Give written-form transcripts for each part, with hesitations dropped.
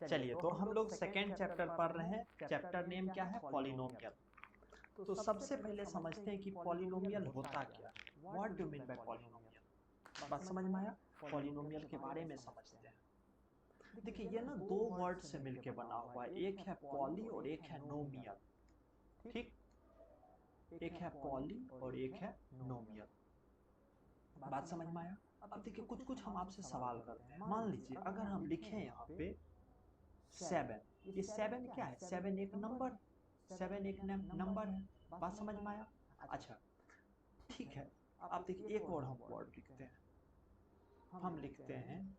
चलिए, तो हम लोग सेकेंड चैप्टर पढ़ रहे हैं। चैप्टर नेम क्या है? पॉलिनोमियल। तो सबसे पहले समझते हैं कि पॉलिनोमियल होता क्या है। What do mean by polynomial? बात समझ में आया? पॉलिनोमियल के बारे में समझते हैं। देखिए, ये ना दो वर्ड से मिलके बना हुआ है, एक है पॉली और एक है नोमियल। ठीक, एक है पॉली और एक है नोमियल। बात समझ में आया? अब देखिए, कुछ कुछ हम आपसे सवाल करते हैं। मान लीजिए अगर हम लिखें यहाँ पे 7, ये 7 क्या है? 7 एक नंबर है, 7 एक नंबर है। बात समझ में आया? अच्छा, ठीक है। आप देखिए, एक और हम वर्ड लिखते हैं, हम लिखते हैं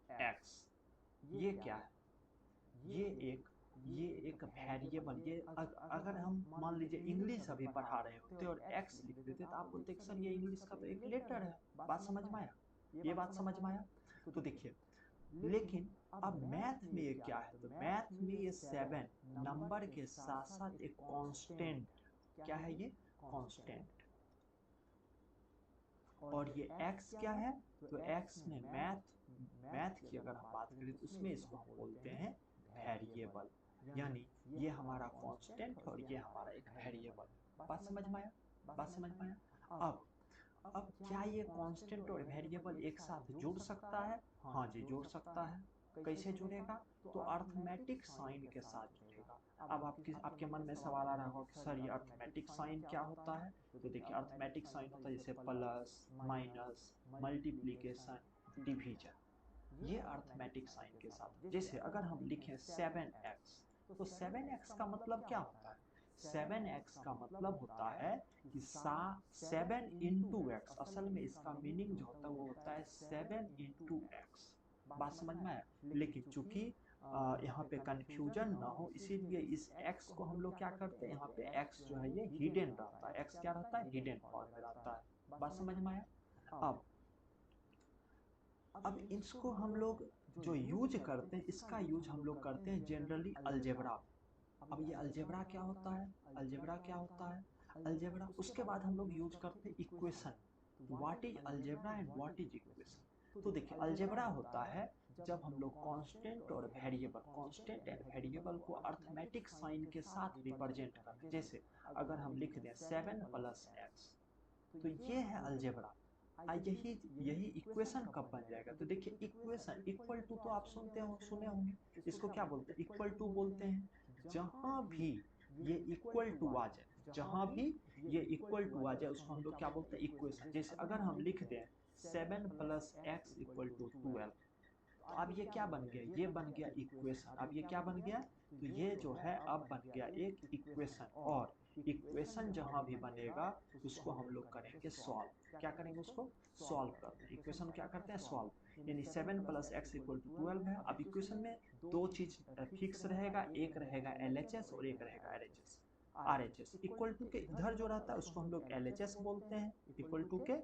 x। ये क्या है? ये एक ये एक वेरिएबल। ये अगर हम मान लीजिए इंग्लिश अभी पढ़ा रहे होते और x लिख देते तो आप बोलते कि सर ये इंग्लिश का तो एक लेटर है। बात समझ में आया? ये बात समझ में आया? तो देखिए, लेकिन अब मैथ में ये क्या है? तो मैथ में ये 7 नंबर के साथ साथ एक कांस्टेंट। क्या है ये? कांस्टेंट। और ये x क्या है? तो x में मैथ मैथ की अगर हम बात करें तो उसमें इसको हम बोलते हैं वेरिएबल। यानी ये हमारा कांस्टेंट और ये हमारा एक वेरिएबल। बात समझ में आया? बात समझ में आया? अब क्या ये कांस्टेंट और वेरिएबल एक साथ जुड़ सकता है? हाँ जी, जुड़ सकता है। कैसे जुड़ेगा? तो अर्थमेटिक साइन के साथ जुड़ेगा। अब आपके मन में सवाल आ रहा होगा कि सर ये अर्थमेटिक साइन क्या होता है? तो देखिए, अर्थमेटिक साइन होता है जैसे प्लस, माइनस, मल्टीप्लीकेशन, डिवीजन। ये अर्थमेटिक साइन के साथ, जैसे अगर हम लिखें 7x, तो 7x का मतलब क्या होता है? 7x का मतलब होता है कि 7 इंटू एक्स। असल में इसका मीनिंग जो होता है वो होता है 7 इंटू एक्स। बात समझ में आया? लेकिन चूंकि यहाँ पे कंफ्यूजन ना हो, इसीलिए इस x को हम लोग क्या करते हैं, यहाँ पे x जो है ये हिडन रहता है। x क्या रहता है? हिडन फॉर्म में रहता है। बात समझ में आया? अब अब इसको हम लोग जो यूज करते हैं, इसका यूज हम लोग करते हैं जनरली अलजेब्रा। अब ये अलजेब्रा क्या होता है? अलजेब्रा क्या होता है? अलजेब्रा, उसके बाद हम लोग यूज करते हैं equation. What is algebra and what is equation? तो देखिए, अलजेब्रा होता है जब हम लोग कांस्टेंट एंड वेरिएबल को अर्थमेटिक साइन के साथ रिप्रेजेंट करते हैं। जैसे अगर हम लिख दें 7 + x, तो ये है अलजेब्रा। यही यही इक्वेशन कब बन जाएगा? तो देखिए, इक्वेशन इक्वल टू तो आप सुने होंगे। इसको क्या बोलते हैं? इक्वल टू बोलते हैं। जहां भी ये इक्वल टू आ जाए, जहां भी ये इक्वल टू आ जाए उसको हम लोग क्या बोलते हैं? इक्वेशन। जैसे अगर हम लिख दें 7 + x = 12, तो अब ये क्या बन गया? ये बन गया इक्वेशन। अब ये क्या बन गया? तो ये जो है अब बन गया एक इक्वेशन। और इक्वेशन जहां भी बनेगा उसको हम लोग करेंगे सॉल्व। क्या करेंगे? उसको सॉल्व करते हैं। इक्वेशन क्या करते हैं? सॉल्व। यानी 7 + x = 12 है। अब इक्वेशन में दो चीज फिक्स रहेगा, एक रहेगा LHS और एक रहेगा RHS। RHS इक्वल टू के इधर जो रहता है उसको हम लोग LHS बोलते हैं। इक्वल टू के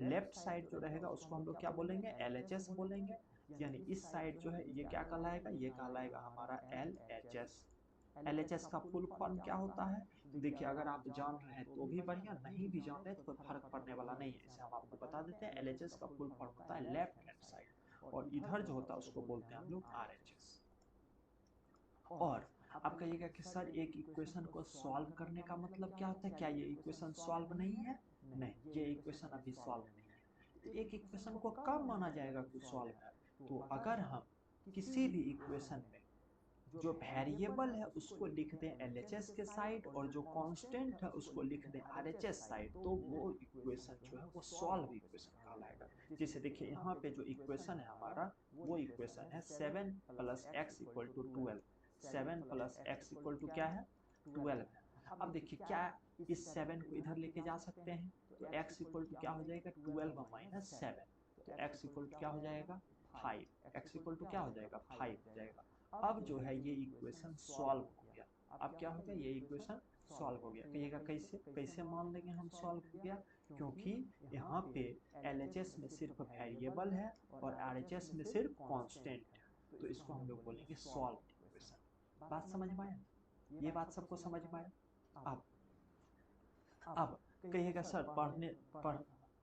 लेफ्ट साइड जो रहेगा उसको हम लोग क्या बोलेंगे? LHS बोलेंगे। यानी इस साइड जो है ये क्या कहलाएगा? ये कहलाएगा हमारा LHS। LHS का फुल फॉर्म क्या होता है? तो देखिए, अगर आप जान रहे हैं तो भी बढ़िया, नहीं भी जान रहे तो कोई फर्क पड़ने वाला नहीं है। इसे हम आपको बता देते हैं। LHS का फुल फॉर्म होता है लेफ्ट हैंड साइड, और इधर जो होता है उसको बोलते हैं हम लोग RHS। और आप कहिएगा कि सर एक इक्वेशन को सॉल्व करने का मतलब क्या होता है? क्या ये इक्वेशन सॉल्व नहीं है? नहीं, ये इक्वेशन अभी सॉल्व नहीं है। तो एक इक्वेशन को कब माना जाएगा कि सॉल्व है? तो अगर हम किसी भी इक्वेशन में जो वेरिएबल है उसको लिख दें LHS के साइड और जो कांस्टेंट है उसको लिख दें RHS साइड, तो वो इक्वेशन जो है वो सॉल्व इक्वेशन कहलाएगा। जैसे देखिए, यहाँ पे जो इक्वेशन है हमारा, वो इक्वेशन है 7 + x = 12। 7 + x = क्या है? 12 है। अब देखिए, क्या इस 7 को इधर लेके जा सकते हैं? तो x इक्वल टू क्या हो जाएगा? 12 - 7। तो x इक्वल टू क्या हो जाएगा? 5। x इक्वल टू क्या हो जाएगा? 5 हो जाएगा। अब जो है ये इक्वेशन सॉल्व हो गया। अब क्या हो गया? ये इक्वेशन सॉल्व हो गया। कहिएगा कैसे? कैसे मान लेंगे हम सॉल्व हो गया? क्योंकि यहाँ पे LHS में सिर्फ वेरिएबल है और RHS में सिर्फ कांस्टेंट है, तो इसको हम लोग बोलेंगे सॉल्व इक्वेशन। बात समझ में आया? ये बात सबको समझ में आया? अब कहिएगा सर पढ़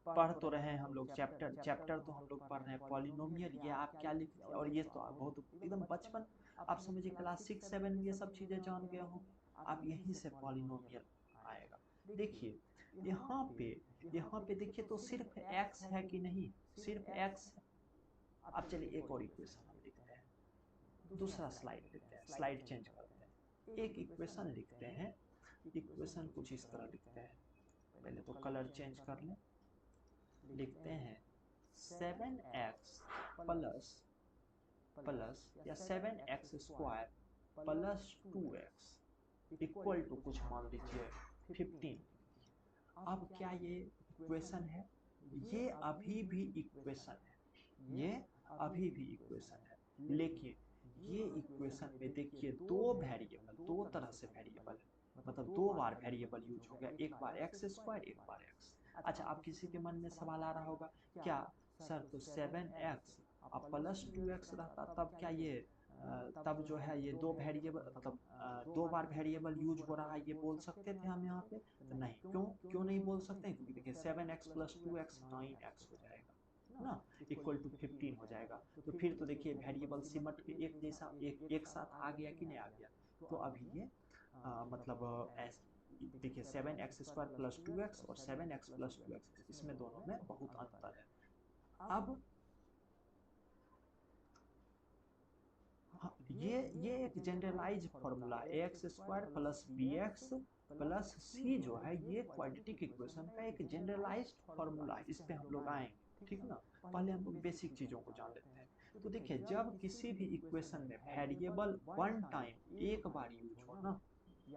पढ़ तो रहे हैं हम लोग, चैप्टर तो हम लोग पढ़ रहे हैं पॉलिनोमियल। ये आप क्या लिखते हैं, और ये तो आप बहुत एकदम बचपन, आप समझिए क्लास 6-7 में ये सब चीजें जान गए होंगे। आप यहीं से पॉलिनोमियल आएगा। देखिए यहाँ पे देखिए तो सिर्फ एक्स है कि नहीं, सिर्फ एक्स है। अब चलिए एक और इक्वेशन हम लिखते हैं, दूसरा स्लाइड लेते हैं, स्लाइड चेंज करते हैं, एक इक्वेशन लिखते हैं। इक्वेशन कुछ इस तरह लिखते हैं, पहले तो कलर चेंज कर लें। लिखते हैं 7x प्लस प्लस या 7x square plus 2x equal to कुछ मान लीजिए 15। अब क्या ये इक्वेशन है? ये अभी भी इक्वेशन है, ये अभी भी इक्वेशन है, लेकिन ये इक्वेशन में देखिए दो वेरिएबल, दो तरह से वेरिएबल है, मतलब दो बार वेरिएबल यूज हो गया, एक बार एक्स स्क्वायर एक बार एक्स। अच्छा, आप किसी के मन में सवाल आ रहा होगा, क्या सर तो 7x अब प्लस 2x रहता तब क्या ये तब जो है ये दो वेरिएबल, मतलब दो बार वेरिएबल यूज हो रहा है, ये बोल सकते थे हम यहाँ पे? तो नहीं, क्यों नहीं बोल सकते? क्योंकि देखिए 7x प्लस 2x 9x हो जाएगा ना, इक्वल टू 15 हो जाएगा। तो फिर तो देखिए वेरिएबल सिमट के एक जैसा एक साथ आ गया कि नहीं आ गया? तो अभी ये मतलब देखिए 7x² प्लस 2x और 7x प्लस 2x, इसमें दोनों में बहुत अंतर है। अब हाँ, ये एक generalise formula ax² plus bx plus c जो है, ये क्वाड्रेटिक इक्वेशन का एक जनरलाइज्ड फॉर्मूला है। इस पे हम लोग आएंगे, ठीक ना। पहले हम लोग बेसिक चीजों को जान लेते हैं। तो देखिए जब किसी भी इक्वेशन में वेरिएबल वन टाइम एक बार यूज हो ना,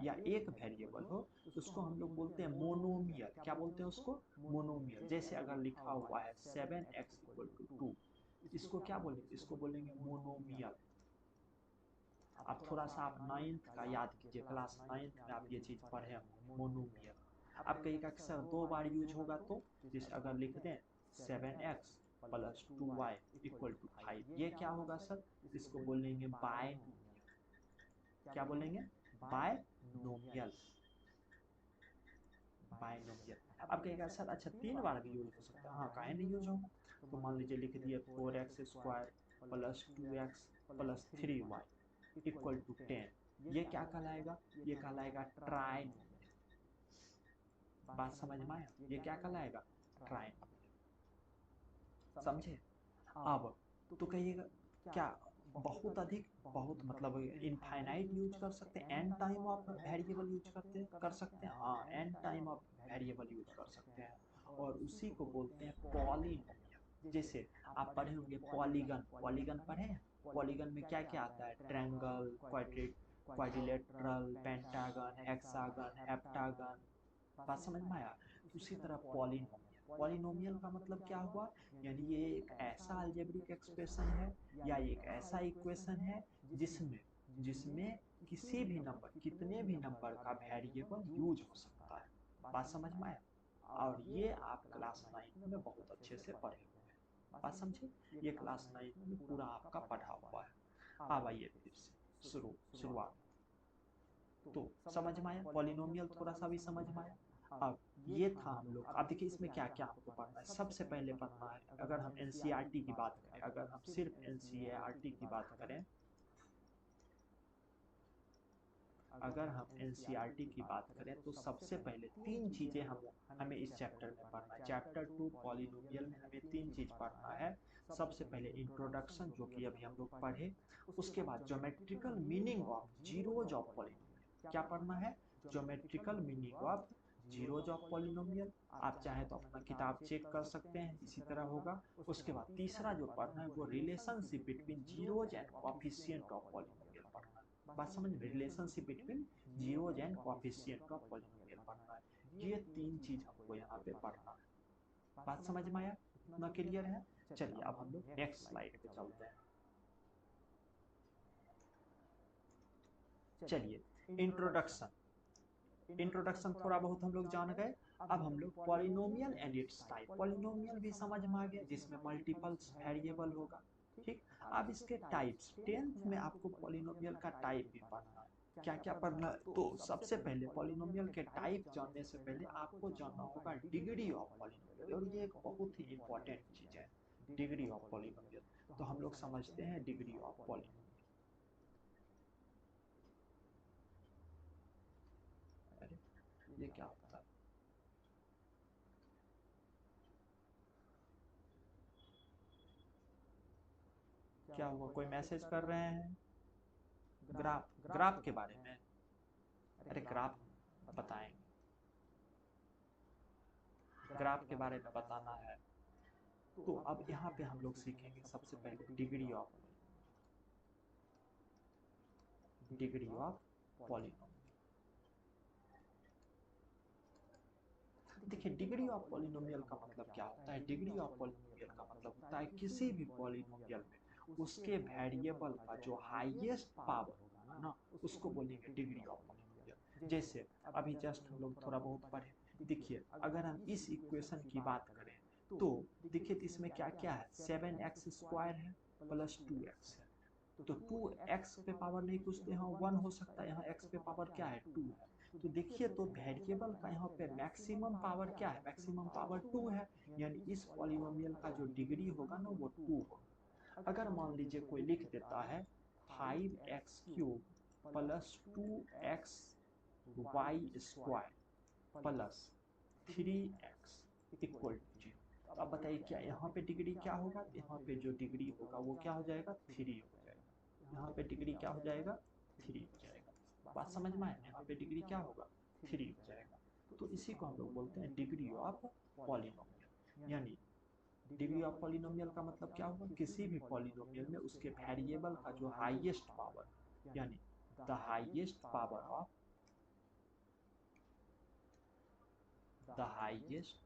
या एक वेरिएबल हो, तो उसको हम लोग बोलते हैं मोनोमियल। क्या बोलते हैं उसको? मोनोमियल। जैसे अगर लिखा हुआ है 7x इक्वल टू 2, इसको क्या बोलेंगे? इसको बोलेंगे मोनोमियल। अब थोड़ा सा आप 9th का याद कीजिए, क्लास 9th में आप ये चीज पढ़े होंगे, मोनोमियल। आप कहिएगा कि सर दो बार यूज होगा तो? जैसे अगर लिख दें 7x plus 2y equal to 5, ये क्या होगा सर? इसको बोलेंगे बायनोमियल। क्या बोलेंगे? Binomial, binomial. अब कहेगा सर अच्छा 3 बार भी यूज हो सकता है? हाँ, काहे नहीं यूज होगा? तो मान लीजिए लिख दिए 4x² plus 2x plus 3y equal to 10, ये क्या कहलाएगा? ये कहलाएगा ट्राइनोमियल। बात समझ में आया? ये क्या कहलाएगा? ट्राइनोमियल। समझे? अब तो कहिएगा क्या बहुत अधिक, बहुत मतलब इनफाइनाइट यूज कर सकते हैं, n time of variable use कर सकते हैं? हाँ, n time of variable use कर सकते हैं, और उसी को बोलते हैं पॉलिनोमियल। जैसे आप पढ़े होंगे पॉलीगन, पॉलीगन पढ़े हैं? पॉलीगन में क्या क्या आता है? Triangle, quadrilateral, pentagon, hexagon, heptagon. बात समझ में आया? उसी तरह पॉलिनोमियल, पॉलिनोमियल का मतलब क्या हुआ? यानी ये एक ऐसा अलजेब्रिक एक्सप्रेशन है, या एक ऐसा इक्वेशन है जिसमें जिसमें किसी भी नंबर, कितने भी नंबर का वेरिएबल यूज हो सकता है। बात समझ में आया? और ये आप क्लास 9 में बहुत अच्छे से पढ़े हुए हैं। बात समझे? ये क्लास 9 में पूरा आपका पढ़ा हुआ है। अब आइए फिर से शुरुआत। तो समझ में आया? पॉलिनोमियल थोड़ा सा भी समझ में आया? अब ये था हम लोग। अब देखिए इसमें क्या क्या हमको पढ़ना है। सबसे पहले पढ़ना है, अगर हम एनसीईआरटी की बात करें, अगर हम सिर्फ एनसीईआरटी की बात करें, अगर हम एनसीईआरटी की बात करें तो सबसे पहले 3 चीजें हमें इस चैप्टर में पढ़ना है। चैप्टर 2 पॉलिनोमियल में हमें 3 चीज पढ़ना है। सबसे पहले इंट्रोडक्शन, जो कि अभी हम लोग पढ़े। उसके बाद geometrical meaning of zeros of polynomial. क्या पढ़ना है? Geometrical meaning of zeros of polynomial. आप चाहे तो अपना किताब चेक कर सकते हैं, इसी तरह होगा। उसके बाद तीसरा जो पढ़ना है वो relationship between zeros and coefficient of polynomial पढ़ना है। बात समझ में? Relationship between zeros and coefficient of polynomial पढ़ना है। ये 3 चीज हमको यहाँ पे पढ़ना है। बात समझ में आया? इतना क्लियर है? चलिए अब हम लोग नेक्स्ट स्लाइड पे चलते हैं। चलिए इंट्रोडक्शन, इंट्रोडक्शन थोड़ा बहुत हम लोग जान गए। अब हम लोग polynomial and it's type, polynomial भी समझ में आ गया जिसमें मल्टीपल्स वेरिएबल होगा। ठीक, अब इसके टाइप्स 10th में आपको पॉलिनोमियल का टाइप भी पढ़ना है। क्या क्या पढ़ना है? तो सबसे पहले पॉलिनोमियल के टाइप जानने से पहले आपको जानना होगा डिग्री ऑफ पॉलिनोमियल, और ये एक बहुत ही इंपॉर्टेंट चीज है, डिग्री ऑफ पॉलिनोमियल। तो हम लोग समझते हैं डिग्री ऑफ पॉलिनोमियल। अरे ये क्या होता है? क्या हुआ, कोई मैसेज कर रहे हैं? ग्राफ, ग्राफ के बारे में? अरे ग्राफ बताएंगे, ग्राफ के बारे में बताना है। तो अब यहाँ पे हम लोग सीखेंगे सबसे पहले degree of, degree of polynomial. देखिए डिग्री ऑफ पॉलिनोमियल का मतलब क्या होता है? डिग्री ऑफ पॉलिनोमियल का मतलब होता है किसी भी पॉलिनोमियल में उसके वेरिएबल का जो हाईएस्ट पावर होगा ना, उसको बोलेंगे डिग्री ऑफ पॉलिनोमियल। जैसे अभी जस्ट हम लोग थोड़ा बहुत पढ़े, देखिए अगर हम इस इक्वेशन की बात करें तो देखिए इसमें क्या क्या है, 7x² है प्लस 2x है। तो 2x पे पावर नहीं कुछ तो यहाँ 1 हो सकता है, यहाँ x पे पावर क्या है, 2 है। तो देखिए तो वेरिएबल का यहाँ पे मैक्सिमम पावर क्या है, मैक्सिमम पावर 2 है, यानी इस पॉलिनोमियल का जो डिग्री होगा ना वो 2 होगा। अगर मान लीजिए कोई लिख देता है 5x³ plus 2xy² plus 3x equal to 0, तो अब बताइए क्या यहाँ पे डिग्री क्या होगा? यहाँ पे जो डिग्री होगा वो क्या हो जाएगा, 3 हो जाएगा। यहाँ पे डिग्री क्या हो जाएगा, 3 हो जाएगा। बात समझ में आया? यहाँ पे डिग्री क्या होगा, 3 हो जाएगा। तो इसी को हम लोग बोलते हैं डिग्री ऑफ पॉलिनोमियल। यानी डिग्री ऑफ पॉलिनोमियल का मतलब क्या होगा, किसी भी पॉलिनोमियल में उसके वेरिएबल का जो हाईएस्ट पावर, यानी the highest power of, the highest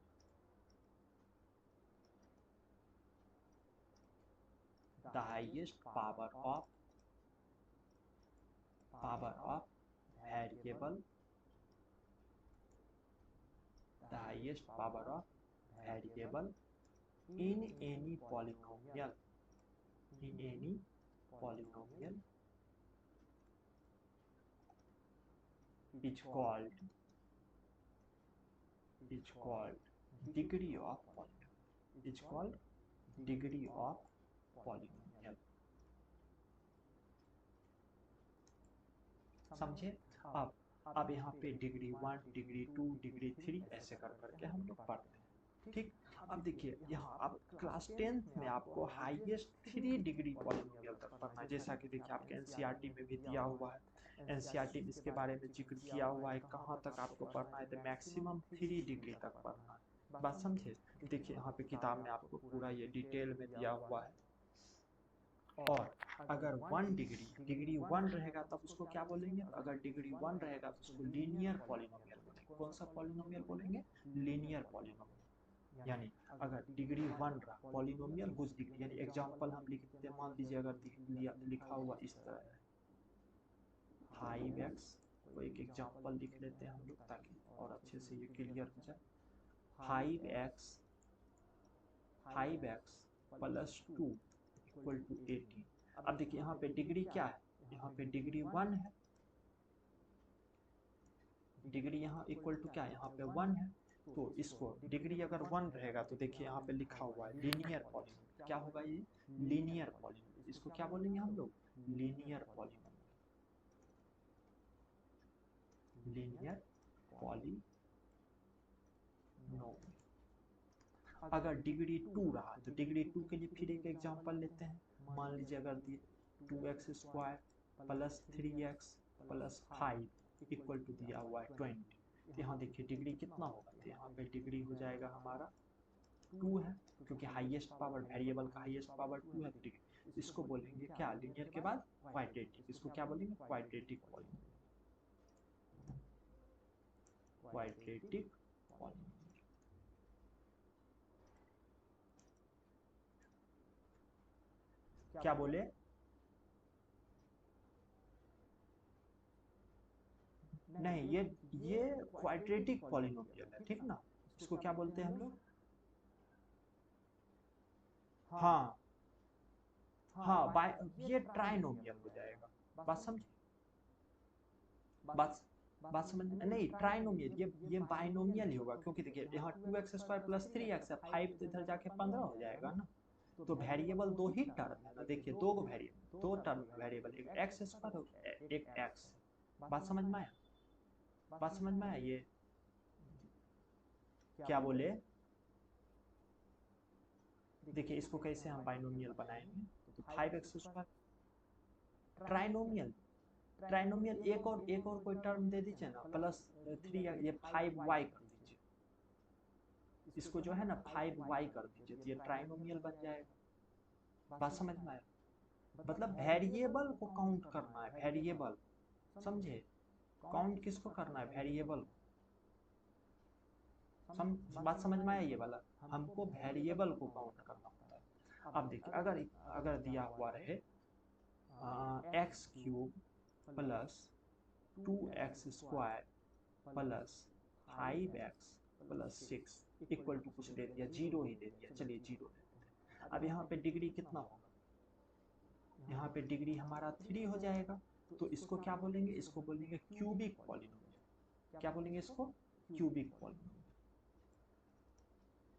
the highest power of variable, the highest power of variable in any polynomial, in any polynomial is called degree of polynomial, is called degree of polynomial। समझे? अब यहाँ पे degree 1, degree 2, degree 3 ऐसे कर करके हम लोग पढ़ते हैं। ठीक, अब देखिए यहाँ अब क्लास 10th में आपको हाईएस्ट 3 डिग्री पॉलिनोमियल तक पढ़ना है, जैसा कि देखिए आपके एनसीईआरटी में भी दिया हुआ है। एनसीईआरटी में इसके बारे में जिक्र किया हुआ है, कहाँ तक आपको पढ़ना है, तो मैक्सिमम 3 डिग्री तक पढ़ना है। बात समझे? देखिए यहाँ पे किताब में आपको पूरा ये डिटेल में दिया हुआ है। और अगर 1 डिग्री 1 रहेगा तब उसको क्या बोलेंगे, अगर डिग्री 1 रहेगा तो उसको लीनियर पॉलिनोमियल बोलेंगे। कौन सा पॉलिनोमियल बोलेंगे, लीनियर पॉलिनोमियल। यानी अगर डिग्री 1 रहा पॉलिनोमियल कुछ डिग्री, यानी एग्जांपल हम लिखते हैं, मान लीजिए अगर लिखा हुआ इस तरह है 5x, तो एक एग्जांपल लिख लेते हैं हम लोग ताकि और अच्छे से ये क्लियर हो जाए। 5x plus 2 equal to 18। अब देखिए यहाँ पे डिग्री क्या है, यहाँ पे डिग्री 1 है, डिग्री यहाँ इक्वल टू क्या है, यहाँ पे 1 है। तो इसको डिग्री अगर 1 रहेगा तो देखिए यहाँ पे लिखा हुआ है लीनियर पॉलिनोमियल। क्या होगा ये, लीनियर पॉलिनोमियल। इसको क्या बोलेंगे हम लोग, लीनियर पॉलिनोमियल, लीनियर पॉलिनोमियल। अगर डिग्री 2 रहा तो डिग्री 2 के लिए फिर एक एग्जांपल लेते हैं। मान लीजिए अगर 2x² plus 3x plus 5 equal to दिया हुआ है 20, तो यहाँ देखिए डिग्री कितना होगा, तो यहाँ पे डिग्री हो जाएगा हमारा 2 है, क्योंकि हाईएस्ट पावर, वेरिएबल का हाईएस्ट पावर 2 है। डिग्री इसको बोलेंगे क्या, लीनियर के बाद क्वाड्रेटिक। इसको क्या बोलेंगे, क्वाड्रेटिक पॉलिनोमियल, क्वाड्रेटिक पॉलिनोमियल। क्या बोले, नहीं ये क्वाड्रेटिक पॉलिनोमियल है, ठीक ना। इसको क्या बोलते हैं हम लोग, हाँ हाँ, बाय ये ट्राइनोमियल हो जाएगा। बात समझे? बात बात समझ में नहीं, ट्राइनोमियल ये बाइनोमियल ही होगा, क्योंकि देखिए यहाँ 2x² + 3x है, 5 तो इधर जाके 15 हो जाएगा ना। तो वेरिएबल दो ही टर्म है ना, देखिए दो वेरिएबल, दो टर्म वेरिएबल, एक x² एक x। बात समझ में आया, बात समझ में आया। ये क्या बोले, देखिए इसको कैसे हम बाइनोमियल बनाएंगे, तो 5x², ट्राइनोमियल, ट्राइनोमियल एक और कोई टर्म दे दीजिए ना, +3, ये 5y कर दीजिए, इसको जो है ना 5y कर दीजिए, तो ये ट्राइनोमियल बन जाएगा। बात समझ में आया, मतलब वेरिएबल को काउंट करना है, वेरिएबल, समझे, काउंट किसको करना है, वेरिएबल को। बात समझ में आया ये वाला, हमको वेरिएबल को काउंट करना होता है। अब देखिए अगर अगर दिया हुआ रहे x³ + 2x² + 5x + 6 equal to कुछ दे दिया, 0 ही दे दिया, चलिए 0 दे देते। अब यहाँ पे डिग्री कितना होगा, यहाँ पे डिग्री हमारा 3 हो जाएगा, तो इसको क्या बोलेंगे, इसको बोलेंगे क्यूबिक पॉलिनोमियल। क्या बोलेंगे इसको, क्यूबिक पॉलिनोमियल,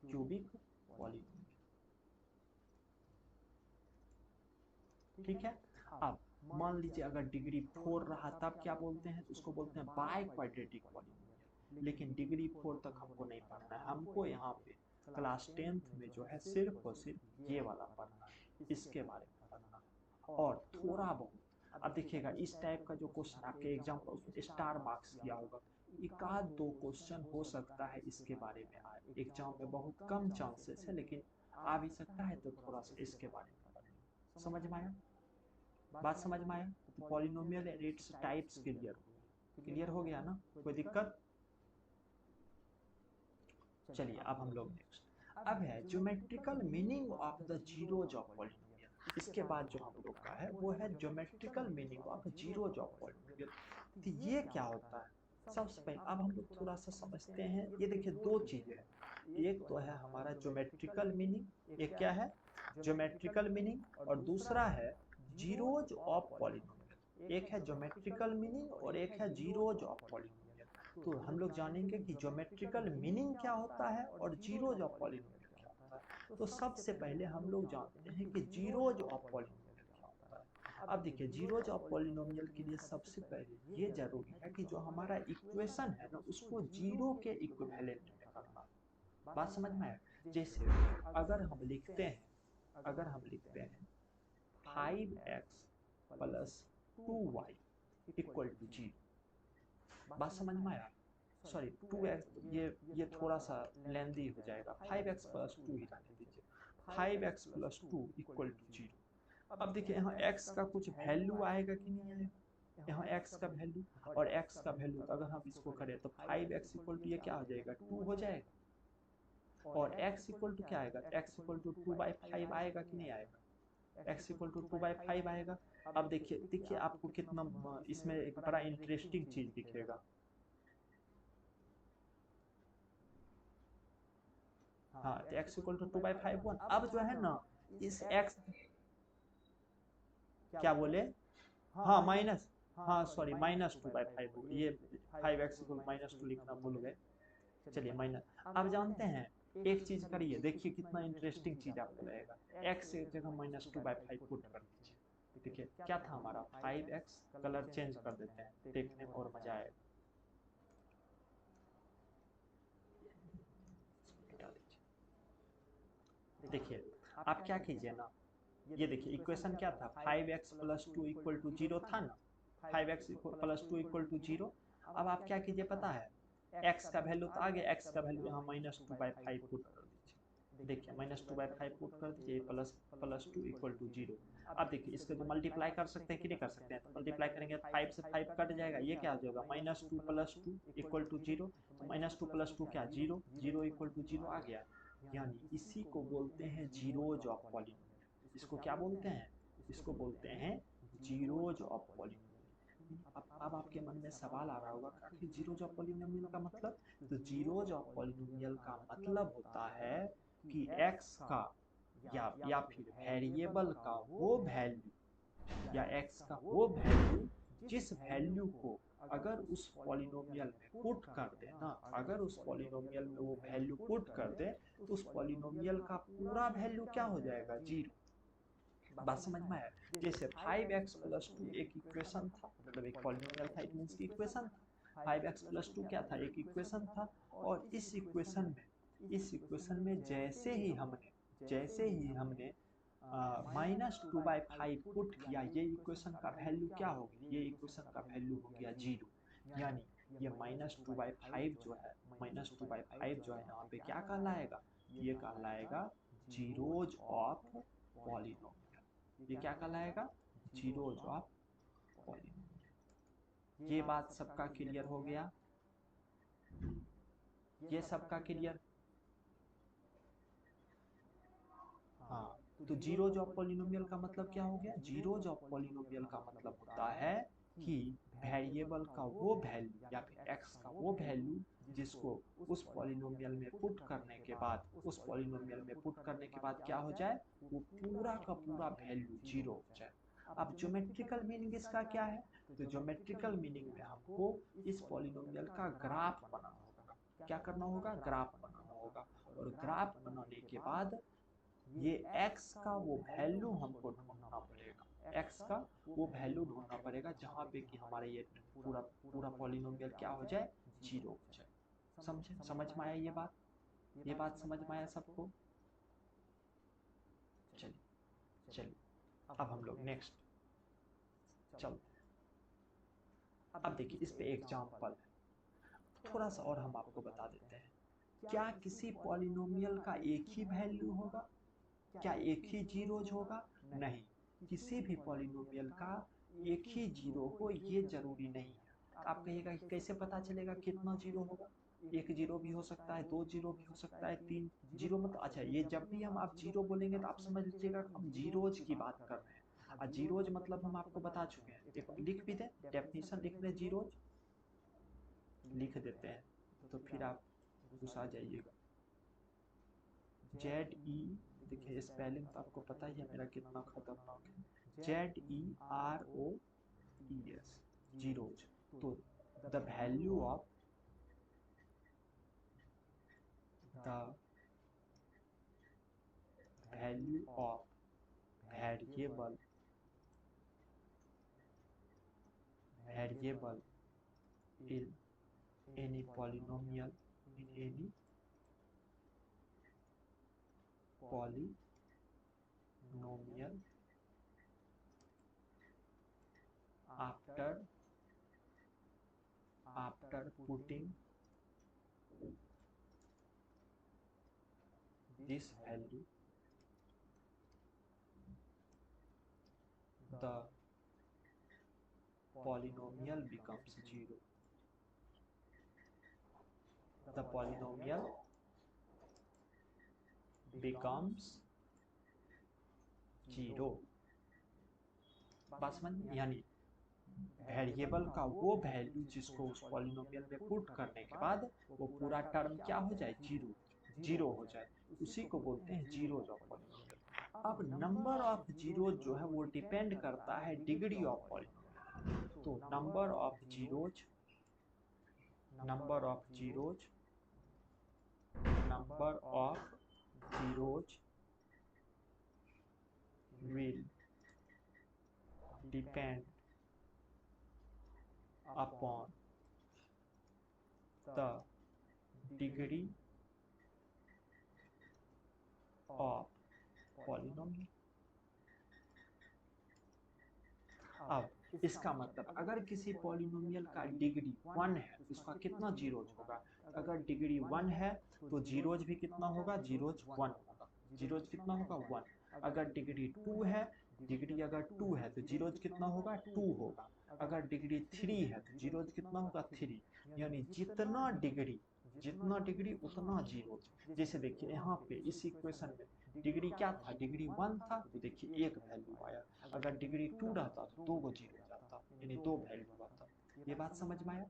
क्यूबिक पॉलिनोमियल, ठीक है। अब मान लीजिए अगर डिग्री 4 रहा तब क्या बोलते हैं, उसको बोलते हैं बाय क्वाड्रेटिक पॉलिनोमियल। लेकिन डिग्री 4 तक हमको नहीं पढ़ना है, हमको यहाँ पे क्लास 10th में जो है सिर्फ और सिर्फ ये वाला पढ़ना है, इसके बारे में पढ़ना है, और थोड़ा बहुत। अब देखिएगा इस टाइप का जो क्वेश्चन आपके एग्जाम पर उसमें स्टार मार्क्स किया होगा, एक आध दो क्वेश्चन हो सकता है इसके बारे में आए एग्जाम में, बहुत कम चांसेस है, लेकिन आ भी सकता है, तो थोड़ा सा इसके बारे में पढ़ना। समझ में आया, बात समझ में आया। तो polynomial and its types clear हो गया ना, कोई दिक्कत। चलिए अब हम लोग नेक्स्ट, अब है geometrical meaning of the zeros of polynomial. इसके बाद जो हम लोग का है वो है geometrical meaning of zeros of polynomial. तो ये क्या होता है, सबसे पहले अब हम लोग थोड़ा सा समझते हैं। ये देखिए दो चीजें हैं, एक तो है हमारा ज्योमेट्रिकल मीनिंग, एक क्या है, ज्योमेट्रिकल मीनिंग, और दूसरा है जीरोज ऑफ पॉलिनोमियल। एक है ज्योमेट्रिकल मीनिंग और एक है जीरोज ऑफ पॉलिनोमियल। तो हम लोग जानेंगे कि ज्योमेट्रिकल मीनिंग क्या होता है और जीरोज ऑफ पॉलिनोमियल क्या होता है। तो सबसे पहले हम लोग जानते हैं कि जीरोज ऑफ पॉलिनोमियल क्या होता है। अब देखिए जीरोज ऑफ पॉलिनोमियल के लिए सबसे पहले ये जरूरी है कि जो हमारा इक्वेशन है ना उसको जीरो के इक्विवेलेंट में करना। बात समझ में आया, जैसे अगर हम लिखते हैं, अगर हम लिखते हैं 5x + 2y = 0। बात समझ में आया, सॉरी 2x, ये थोड़ा सा लेंदी हो जाएगा, 5x + 2 ही रहने दीजिए, 5x + 2 = 0। अब देखिए यहाँ x का कुछ वैल्यू आएगा कि नहीं आएगा, यहाँ x का वैल्यू, और x का वैल्यू तो अगर हम इसको करें तो 5x = ये क्या हो जाएगा, 2 हो जाएगा, और x = क्या आएगा, x = 2/5 आएगा कि नहीं आएगा, x = 2/5 आएगा। अब देखिए आपको कितना इसमें एक बड़ा इंटरेस्टिंग चीज दिखेगा। हाँ तो x = 2/5 हुआ। अब जो है ना इस x, क्या बोले, हाँ माइनस, हाँ सॉरी -2/5 हो, ये 5x = -2 लिखना भूल गए, चलिए माइनस। अब जानते हैं एक चीज करिए, देखिए कितना इंटरेस्टिंग चीज आपको लगेगा, x की जगह -2/5 पुट कर दीजिए। देखिए क्या था हमारा 5x, कलर चेंज कर देते हैं देखने में और मजा आएगा। देखिए आप क्या कीजिए ना, ये देखिए इक्वेशन क्या था, 5x + 2 = 0 था ना, 5x + 2 = 0। अब आप क्या कीजिए पता है, x का वैल्यू तो आ गया, x का वैल्यू यहाँ -2/5 पुट कर दीजिए। देखिए -2/5 पुट कर दीजिए, +2 = 0। अब देखिए इसको जो मल्टीप्लाई कर सकते हैं कि नहीं कर सकते हैं, तो मल्टीप्लाई करेंगे 5 से 5 कट जाएगा, ये क्या हो जाएगा -2 + 2 = 0। तो -2 + 2 क्या, 0, 0 = 0 आ गया। यानी इसी को बोलते हैं जीरोज ऑफ पॉलिनोमियल। इसको क्या बोलते हैं, इसको बोलते हैं जीरोज ऑफ पॉलिनोमियल। अब आपके मन में सवाल आ रहा होगा कि आखिर जीरोज ऑफ पॉलिनोमियल का मतलब, तो जीरोज ऑफ पॉलिनोमियल का मतलब होता है कि x का या फिर वेरिएबल का वो वैल्यू, या x का वो वैल्यू जिस वैल्यू को अगर उस पॉलिनोमियल में पुट कर दे ना, अगर उस पॉलिनोमियल में वो वैल्यू पुट कर दे तो उस पॉलिनोमियल का पूरा वैल्यू क्या हो जाएगा, 0। बात समझ में आया? जैसे 5x+2 एक इक्वेशन था, मतलब एक पॉलिनोमियल था, इट मींस की इक्वेशन था। 5x+2 क्या था, एक इक्वेशन था। और इस इक्वेशन में जैसे ही हमने -2/5 पुट किया, ये इक्वेशन का वैल्यू क्या हो गया, ये इक्वेशन का वैल्यू हो गया 0। यानी ये -2/5 जो है, -2/5 जो है यहाँ पे क्या कहलाएगा, ये कहलाएगा जीरोज ऑफ पॉलिनोमियल। ये क्या कहलाएगा, जीरोज ऑफ पॉलिनोमियल। ये बात सबका क्लियर हो गया? ये सबका क्लियर? हाँ, तो जीरोज ऑफ पॉलिनोमियल का मतलब क्या हो गया, जीरोज ऑफ पॉलिनोमियल का मतलब होता है कि वेरिएबल का वो वैल्यू या फिर एक्स का वो वैल्यू जिसको उस पॉलिनोमियल में पुट करने के बाद, उस पॉलिनोमियल में पुट करने के बाद क्या हो जाए, वो पूरा का पूरा वैल्यू 0 हो जाए। अब ज्योमेट्रिकल मीनिंग इसका क्या है, तो ज्योमेट्रिकल मीनिंग में हमको इस पॉलिनोमियल का ग्राफ बनाना होगा। क्या करना होगा, ग्राफ बनाना होगा। और ग्राफ बनाने के बाद ये x का वो वैल्यू हमको ढूंढना पड़ेगा, x का वो वैल्यू ढूंढना पड़ेगा जहां पे कि हमारे ये पूरा पूरा पॉलिनोमियल क्या हो जाए, 0 हो जाए। समझे, समझ में आया ये बात? ये बात समझ में आया सबको? चलिए चलिए, अब हम लोग नेक्स्ट चलते हैं। अब देखिए इस पे एग्जाम्पल है, थोड़ा सा और हम आपको बता देते हैं। क्या किसी पॉलिनोमियल का एक ही वैल्यू होगा, क्या एक ही जीरोज होगा? नहीं, किसी भी पॉलिनोमियल का एक ही जीरो हो ये जरूरी नहीं है। तो आप कहिएगा कि कैसे पता चलेगा कितना जीरो होगा? एक जीरो भी हो सकता है, दो जीरो भी हो सकता है, तीन जीरो, मतलब अच्छा, ये जब भी हम आप जीरो बोलेंगे तो आप समझ लीजिएगा हम जीरोज की बात कर रहे हैं। और जीरोज मतलब हम आपको बता चुके हैं, एक बार लिख भी दें, डेफिनेशन लिख लें, जीरोज लिख देते हैं तो फिर आप घुसा जाइएगा। ZE, देखिए स्पेलिंग तो आपको पता ही है मेरा कितना खतरनाक है, ZEROES, जीरोज। तो the value of variable in any polynomial, in any polynomial after putting this value, the polynomial becomes 0. The polynomial becomes 0। बात समझ में? यानी वेरिएबल का वो वैल्यू जिसको उस पॉलिनोमियल में पुट करने के बाद वो पूरा टर्म क्या हो जाए, 0 हो जाए, उसी को बोलते हैं जीरोज ऑफ पॉलिनोमियल। अब नंबर ऑफ जीरोज जो है वो डिपेंड करता है डिग्री ऑफ पॉलिनोमियल। तो number of zeros will depend upon the degree of polynomial। अब इसका मतलब अगर किसी पॉलिनोमियल का डिग्री 1 है तो इसका कितना जीरोज होगा? अगर डिग्री 1 है तो जीरोज भी कितना होगा, जीरोज 1 होगा। जीरोज कितना होगा, 1। अगर डिग्री 2 है, डिग्री अगर 2 है तो जीरोज कितना होगा, 2 होगा। अगर डिग्री 3 है तो जीरोज कितना होगा, 3। यानी जितना डिग्री उतना जीरोज। जैसे देखिए यहाँ पे इस इक्वेशन में डिग्री क्या था, डिग्री 1 था तो देखिए एक वैल्यू आया। अगर डिग्री 2 रहता तो 2 जीरो जाता, यानी 2 वैल्यू आता। ये बात समझ में आया?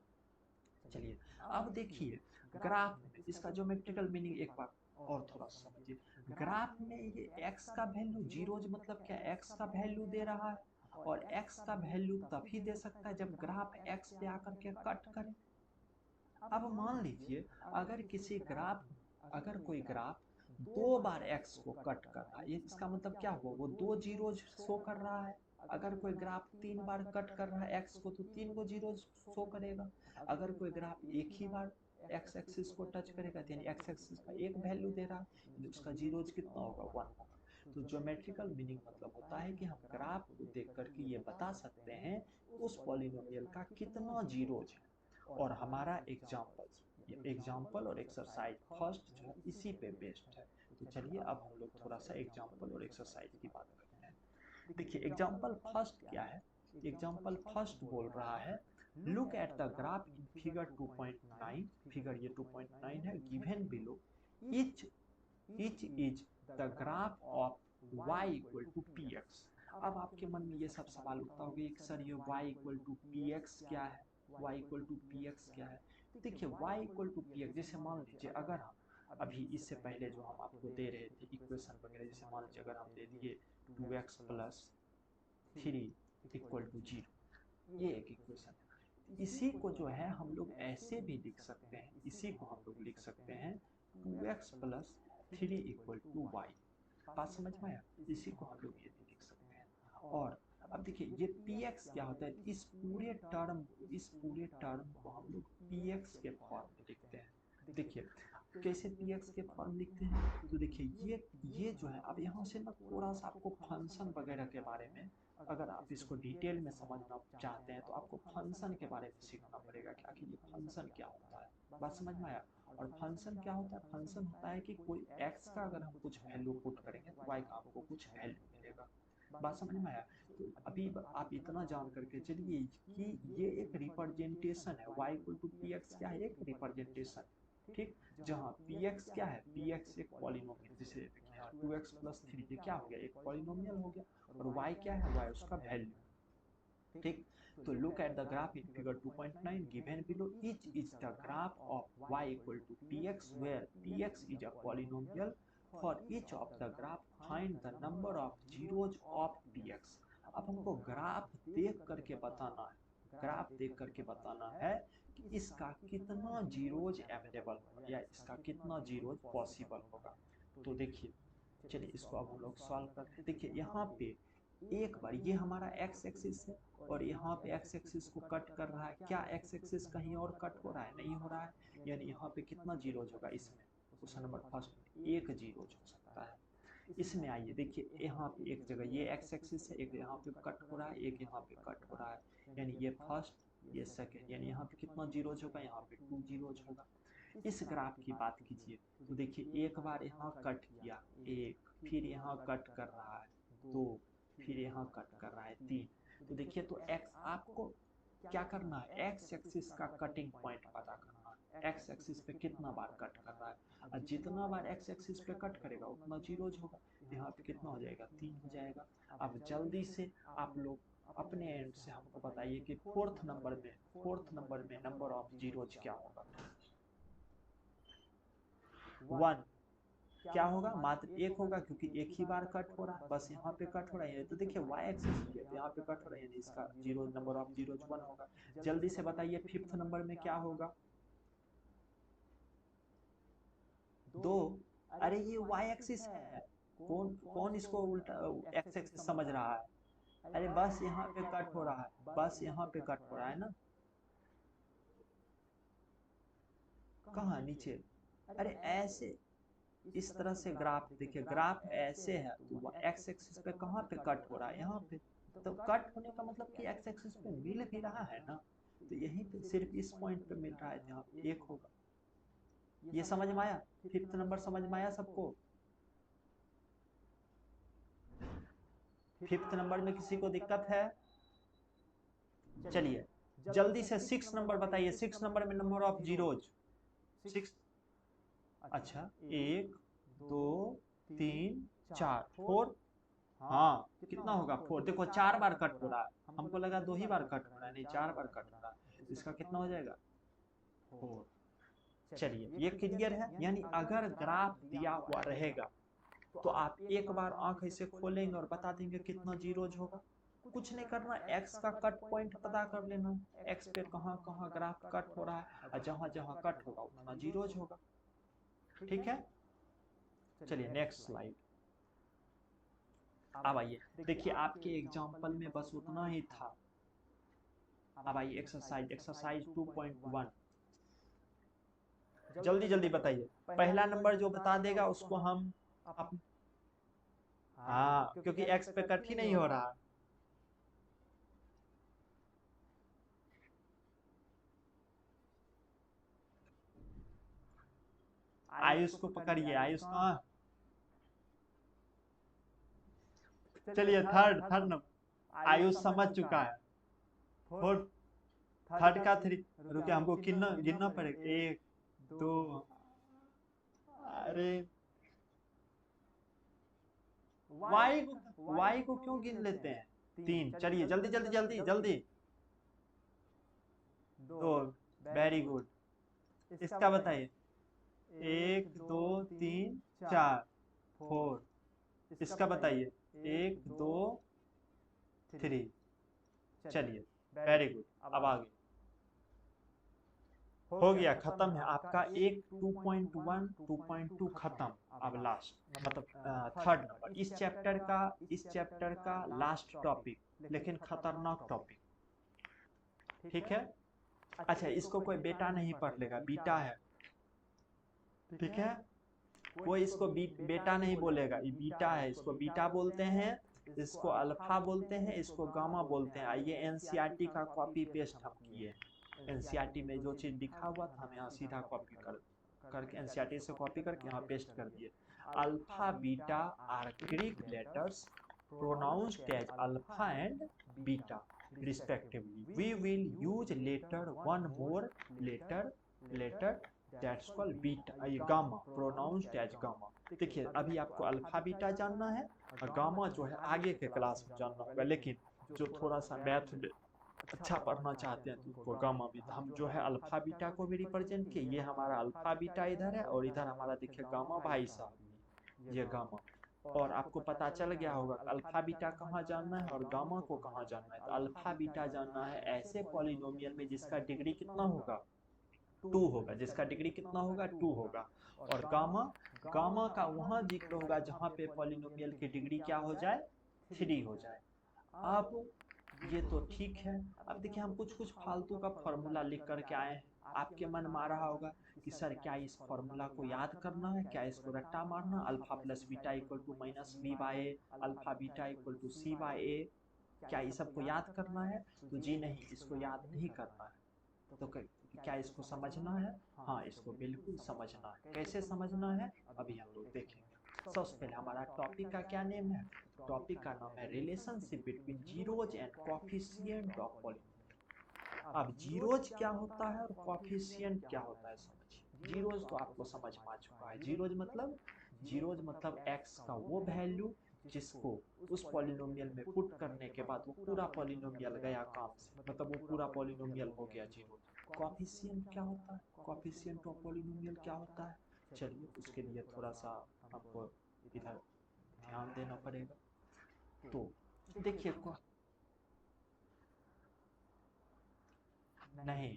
चलिए अब देखिए ग्राफ में इसका ज्योमेट्रिकल मीनिंग एक बार और थोड़ा समझिए। ग्राफ में ये x का वैल्यू, जीरोज मतलब क्या x का वैल्यू दे रहा है, और x का वैल्यू तभी दे सकता है जब ग्राफ x पे आकर के कट करे। अब मान लीजिए अगर कोई ग्राफ 2 बार x को कट कर रहा है, इसका मतलब क्या हुआ, वो 2 जीरोज शो कर रहा है। अगर कोई ग्राफ 3 बार कट कर रहा है x को तो 3 को जीरोज शो करेगा। अगर कोई ग्राफ एक ही बार x एक्सिस को टच करेगा यानी x एक्सिस का एक वैल्यू दे रहा है, उसका जीरोज कितना होगा, 1 होगा। तो ज्योमेट्रिकल मीनिंग मतलब होता है कि हम ग्राफ को देख करके ये बता सकते हैं उस पॉलिनोमियल का कितना जीरोज है। और हमारा एग्जाम्पल और एक्सरसाइज फर्स्ट जो है इसी पे बेस्ड है। तो चलिए अब हम लोग थोड़ा सा एग्जाम्पल और एक्सरसाइज की बात करते हैं। देखिए एग्जाम्पल फर्स्ट क्या है, एग्जाम्पल फर्स्ट बोल रहा है look at the graph in figure 2.9, figure ये 2.9 है, given below each is the graph of y equal to px। अब आपके मन में ये सब सवाल उठता होगा कि सर ये y इक्वल टू px क्या है, y इक्वल टू px क्या है। देखिए y इक्वल टू px, जैसे मान लीजिए अगर हम अभी इससे पहले जो हम आपको दे रहे थे इक्वेशन वगैरह, जैसे मान लीजिए अगर हम दे दिए 2x प्लस 3 इक्वल टू 0, ये एक इक्वेशन है। इसी को जो है हम लोग ऐसे भी लिख सकते हैं, इसी को हम लोग लिख सकते हैं 2x plus 3 equal to y। बात समझ में आया, इसी को हम लोग ये भी लिख सकते हैं। और अब देखिए ये px क्या होता है, इस पूरे टर्म को हम लोग px के फॉर्म में लिखते हैं। देखिए कैसे px के फॉर्म लिखते हैं, तो देखिए ये जो है, अब यहाँ से ना थोड़ा सा आपको फंक्शन वगैरह के बारे में, अगर आप इसको डिटेल में समझना चाहते हैं तो आपको फंक्शन के बारे में सीखना पड़ेगा कि आखिर ये फंक्शन क्या होता है। बात समझ में आया। और फंक्शन क्या होता है, फंक्शन होता है कि कोई x का अगर हम कुछ वैल्यू पुट करेंगे तो y का आपको कुछ वैल्यू मिलेगा। बात समझ में आया। तो अभी आप इतना जान करके चलिए कि ये एक रिप्रेजेंटेशन है, y equal to p x क्या है, एक रिप्रेजेंटेशन। ठीक, जहाँ px क्या है, px एक पॉलिनोमियल, जैसे देखिए यहाँ 2x प्लस 3 ये क्या हो गया, एक पॉलिनोमियल हो गया। और y क्या है, y उसका वैल्यू। ठीक, तो look at the graph in figure 2.9 given below each is the graph of y equal to px where px is a polynomial for each of the graph find the number of zeros of px। अब हमको graph देख करके बताना है, graph देख करके बताना है कि इसका कितना जीरोज अवेलेबल होगा या इसका कितना जीरोज पॉसिबल होगा। तो देखिए चलिए इसको अब हम लोग सॉल्व करते हैं। देखिए यहाँ पे एक बार ये हमारा x एक्सिस है और यहाँ पे x एक्सिस को कट कर रहा है, क्या x एक्सिस कहीं और कट हो रहा है, नहीं हो रहा है। यानी यहाँ पे कितना जीरोज होगा, इसमें क्वेश्चन नंबर फर्स्ट में एक जीरोज हो सकता है। इसमें आइए देखिए यहाँ पे एक जगह ये x एक्सिस है, एक यहाँ पे कट हो रहा है, एक यहाँ पे कट हो रहा है, यानी ये फर्स्ट ये सेकंड, यानी यहाँ पे कितना जीरोज होगा, यहाँ पे 2 जीरोज होगा। इस ग्राफ की बात कीजिए तो देखिए एक बार यहाँ कट किया एक, फिर यहाँ कट कर रहा है 2, फिर यहाँ कट कर रहा है 3। तो देखिए तो x आपको क्या करना है, x एक्सिस का कटिंग पॉइंट पता करना है, x एक्सिस पे कितना बार कट कर रहा है, और जितना बार x एक्सिस पे कट करेगा उतना जीरोज होगा। यहाँ पे कितना हो जाएगा, 3 हो जाएगा। अब जल्दी से आप लोग अपने एंड से हमको बताइए कि फोर्थ नंबर में नंबर ऑफ जीरोज क्या होगा। 1 क्या होगा, मात्र एक होगा क्योंकि एक ही बार कट हो रहा है, बस यहाँ पे कट हो रहा है। तो देखिए y एक्सिस पे तो यहाँ पे कट हो रहा है, यानी इसका जीरो नंबर ऑफ जीरोज 1 होगा। जल्दी से बताइए फिफ्थ नंबर में क्या होगा, 2। अरे ये y एक्सिस है, कौन कौन इसको उल्टा x एक्सिस समझ रहा है। अरे बस यहाँ पे कट हो रहा है, बस यहाँ पे कट हो रहा है ना, कहाँ नीचे। अरे ऐसे इस तरह से ग्राफ देखिए, ग्राफ ऐसे है तो एक्स एक्सिस पे कहाँ पे कट हो रहा है, यहाँ पे। तो कट होने का मतलब कि एक्स एक्सिस पे मिल भी रहा है ना, तो यहीं पे सिर्फ इस पॉइंट पे मिल रहा है, यहाँ पे एक होगा। ये समझ में आया, फिफ्थ नंबर समझ में आया सबको। फिफ्थ नंबर में किसी को दिक्कत है, चलिए जल्दी से सिक्स नंबर बताइए, सिक्स नंबर में नंबर ऑफ जीरोज 6। अच्छा 1 2 3 4 4, हाँ कितना होगा 4। देखो 4 बार कट हो रहा है, हमको लगा 2 ही बार कट हो रहा है, नहीं 4 बार कट हो रहा है, इसका कितना हो जाएगा 4। चलिए ये क्लियर है। यानी अगर ग्राफ दिया हुआ रहेगा तो आप एक बार आंख ऐसे खोलेंगे और बता देंगे कितना जीरोज होगा। कुछ नहीं करना, एक्स का कट पॉइंट पता कर लेना, एक्स पे कहाँ कहाँ ग्राफ कट हो रहा है, और जहाँ जहाँ कट होगा उतना जीरोज होगा। ठीक है, चलिए नेक्स्ट स्लाइड। अब आइए देखिए, आपके एग्जाम्पल में बस उतना ही था। अब आइए एक्सरसाइज, एक्सरसाइज 2.1, जल्दी जल्दी बताइए। पहला नंबर जो बता देगा उसको हम हाँ, क्योंकि एक्स पे कट ही नहीं हो रहा। आयुष को पकड़िए, आयुष कहाँ? चलिए थर्ड, थर्ड नंबर आयुष समझ चुका है। फोर्थ, थर्ड का थ्री, रुके हमको गिनना गिनना पड़ेगा, एक दो, अरे वाई को क्यों गिन लेते हैं? तीन, चलिए जल्दी जल्दी जल्दी जल्दी। दो, वेरी गुड। इसका बताइए, एक दो तीन चार, फोर। इसका बताइए, एक दो थ्री। चलिए वेरी गुड, अब आगे हो गया, खत्म है आपका एक 2.1 2.2 खत्म। अब लास्ट मतलब थर्ड नंबर, इस चैप्टर का लास्ट टॉपिक, लेकिन खतरनाक टॉपिक। ठीक है, अच्छा इसको कोई बेटा नहीं पढ़ लेगा, बीटा है। ठीक है, कोई इसको बेटा नहीं बोलेगा, ये बीटा है, इसको बीटा बोलते हैं, इसको अल्फा बोलते हैं, इसको गामा बोलते हैं। आइए एनसीईआरटी का कॉपी पेस्ट हम किए, एनसीईआरटी में जो चीज लिखा हुआ था हम यहाँ सीधा कॉपी करके एनसीईआरटी से कॉपी करके यहाँ पेस्ट कर दिए। Alpha beta are Greek letters pronounced as alpha and beta respectively. We will use later one more letter that's called beta, ये गामा, pronounced as गामा। देखिए अभी आपको अल्फा बीटा जानना है, और गामा जो है आगे के क्लास में जानना होगा, लेकिन जो थोड़ा सा मैथ अच्छा पढ़ना चाहते हैं तो उसको गामा भी, हम जो है अल्फा बीटा को भी रिप्रेजेंट किए, ये हमारा अल्फा बीटा इधर है, और इधर हमारा देखिए गामा भाई साहब, ये गामा। और आपको पता चल गया होगा अल्फा बीटा कहाँ जानना है और गामा को कहाँ जानना है। तो अल्फा बीटा जानना है ऐसे पॉलिनोमियल में जिसका डिग्री कितना होगा, 2 होगा, जिसका डिग्री कितना होगा, 2 होगा। और गामा, गामा का वहां जिक्र होगा जहां पे पॉलिनोमियल की डिग्री क्या हो जाए, 3 हो जाए। अब ये तो ठीक है। अब देखिए हम कुछ कुछ फालतू का फॉर्मूला लिख करके आए हैं। आपके मन में आ रहा होगा कि सर क्या इस फॉर्मूला को याद करना है, क्या इसको रट्टा मारना, alpha plus beta equal to minus B by A, alpha beta equal to C by A, क्या ये सबको याद करना है? तो जी नहीं, इसको याद नहीं करना है। तो क्या इसको समझना है? हाँ, इसको बिल्कुल समझना है। कैसे समझना है अभी हम लोग देखेंगे। सबसे पहले हमारा टॉपिक का क्या नेम है? टॉपिक का नाम है relationship between zeros and coefficient of polynomial. अब जीरोज क्या होता है और कोएफिशिएंट क्या होता है समझिए। जीरोज तो आपको समझ में आ चुका है, जीरोज मतलब एक्स का वो वैल्यू जिसको उस पॉलिनोमियल में पुट करने के बाद वो पूरा पॉलिनोमियल गया काम से, मतलब वो पूरा पॉलिनोमियल हो गया जीरो। कोएफिशिएंट क्या होता है, कोएफिशिएंट ऑफ पॉलिनोमियल क्या होता है? चलिए उसके लिए थोड़ा सा हमको इधर ध्यान देना पड़ेगा। तो देखिए नहीं,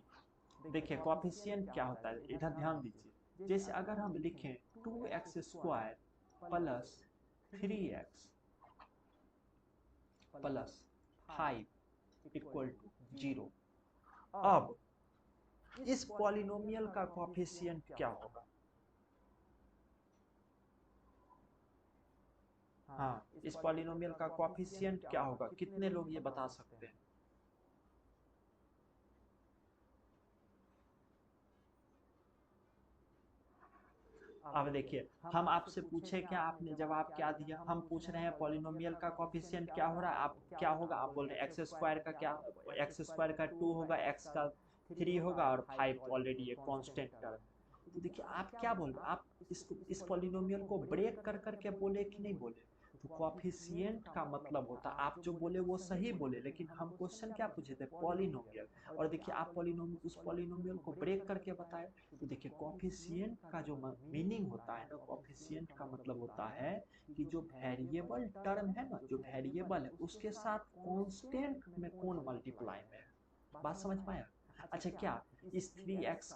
देखिए कोएफिशिएंट क्या होता है, इधर ध्यान दीजिए। जैसे अगर हम लिखें 2x square plus 3x plus 5 equal to 0। अब इस पॉलिनोमियल का कोएफिशिएंट क्या होगा? हाँ, इस पॉलिनोमियल का कोएफिशिएंट क्या होगा, कितने लोग ये बता सकते हैं? अब देखिए हम आपसे पूछे क्या, आपने जवाब क्या दिया? हम पूछ रहे हैं पॉलिनोमियल का कोएफिशिएंट क्या हो रहा है, आप क्या होगा, आप बोल रहे हैं एक्स स्क्वायर का क्या, एक्स स्क्वायर का 2 होगा, एक्स का 3 होगा, और 5 ऑलरेडी ये कांस्टेंट टर्म। तो देखिए आप क्या बोल रहे हैं, आप इसको इस पॉलिनोमियल को ब्रेक कर करके बोले कि नहीं बोले? तो कॉफिशिएंट का मतलब होता है, आप जो बोले वो सही बोले, लेकिन हम क्वेश्चन क्या पूछे थे, पॉलिनोमियल। और देखिए आप पॉलिनोमियल, उस पॉलिनोमियल को ब्रेक करके बताए। तो देखिए कॉफिशिएंट का जो मीनिंग होता है ना, कॉफिशिएंट का मतलब होता है कि जो वेरिएबल टर्म है ना, जो वेरिएबल है उसके साथ कांस्टेंट में कौन मल्टीप्लाई में है। बात समझ में आया। अच्छा क्या इस 3x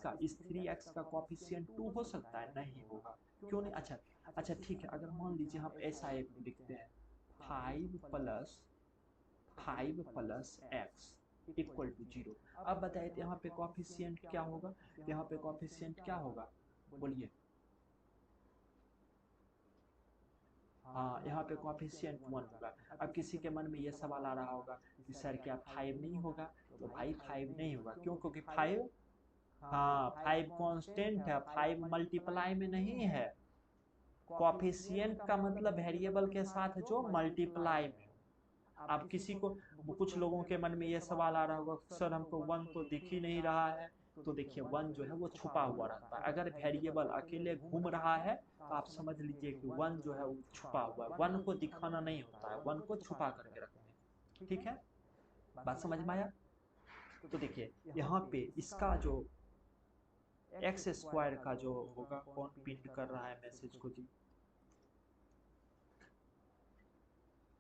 का कॉफिशिएंट 2 हो सकता है, नहीं होगा। क्यों नहीं। अच्छा अच्छा ठीक है, अगर मान लीजिए हम ऐसा एक लिखते हैं, 5 प्लस इक्वल टू 0। अब बताइए तो यहाँ पे कॉफिशिएंट क्या होगा, तो यहाँ पे कॉफिशिएंट क्या होगा, बोलिए। हाँ, यहाँ पे कॉफिशिएंट 1 होगा। अब किसी के मन में ये सवाल आ रहा होगा कि सर क्या 5 नहीं होगा, तो भाई 5 नहीं होगा। क्यों, क्योंकि 5, हाँ 5 कांस्टेंट है, 5 मल्टीप्लाई में नहीं है। कॉफिशिएंट का मतलब वेरिएबल के साथ जो मल्टीप्लाई में। अब किसी को, कुछ लोगों के मन में ये सवाल आ रहा होगा, सर हमको 1 तो दिख ही नहीं रहा है। तो देखिए 1 जो है वो छुपा हुआ रहता है। अगर वेरिएबल अकेले घूम रहा है तो आप समझ लीजिए कि 1 जो है वो छुपा हुआ है। 1 को दिखाना नहीं होता है, 1 को छुपा करके रखते हैं। ठीक है, बात समझ में आया। तो देखिए यहाँ पे इसका जो एक्स स्क्वायर का जो होगा, कौन पिंट कर रहा है मैसेज को जी,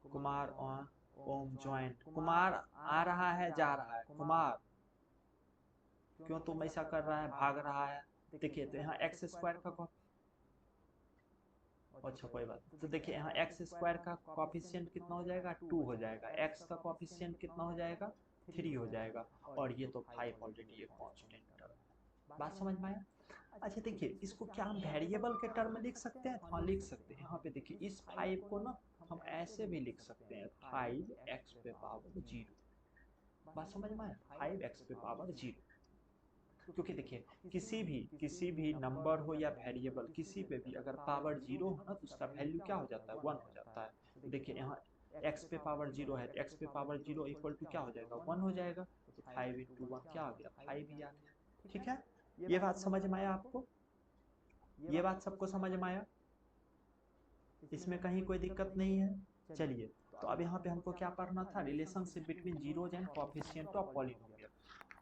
कुमार ऑन ओम ज्वाइंट। कुमार आ रहा है जा रहा है, कुमार क्यों तुम ऐसा कर रहा है, भाग रहा है। देखिए तो यहाँ एक्स स्क्वायर का, अच्छा कोई बात। तो देखिए यहाँ एक्स स्क्वायर का कॉफिशिएंट कितना हो जाएगा, 2 हो जाएगा। एक्स का कॉफिशिएंट कितना हो जाएगा, 3 हो जाएगा। और ये तो 5 ऑलरेडी ये कांस्टेंट टर्म है। बात समझ में आया। अच्छा देखिए इसको क्या हम वेरिएबल के टर्म में लिख सकते हैं, हाँ लिख सकते हैं। यहाँ पे देखिए इस 5 को ना हम ऐसे भी लिख सकते हैं, 5x पे पावर 0। बात समझ में आया, 5x पे पावर 0। क्योंकि देखिए किसी भी नंबर हो या वेरिएबल, किसी पे भी अगर पावर 0 हो ना तो उसका वैल्यू क्या हो जाता है, 1 हो जाता है। तो देखिए यहाँ x पे पावर 0 है, x पे पावर 0 इक्वल टू क्या हो जाएगा, 1 हो जाएगा। तो 5 इंटू 1 क्या आ गया, 5 ही आ गया। ठीक है, ये बात समझ में आया आपको, ये बात सबको समझ में आया, इसमें कहीं कोई दिक्कत नहीं है। चलिए तो अब यहाँ पे हमको क्या पढ़ना था, relationship between zeros and coefficient of polynomial.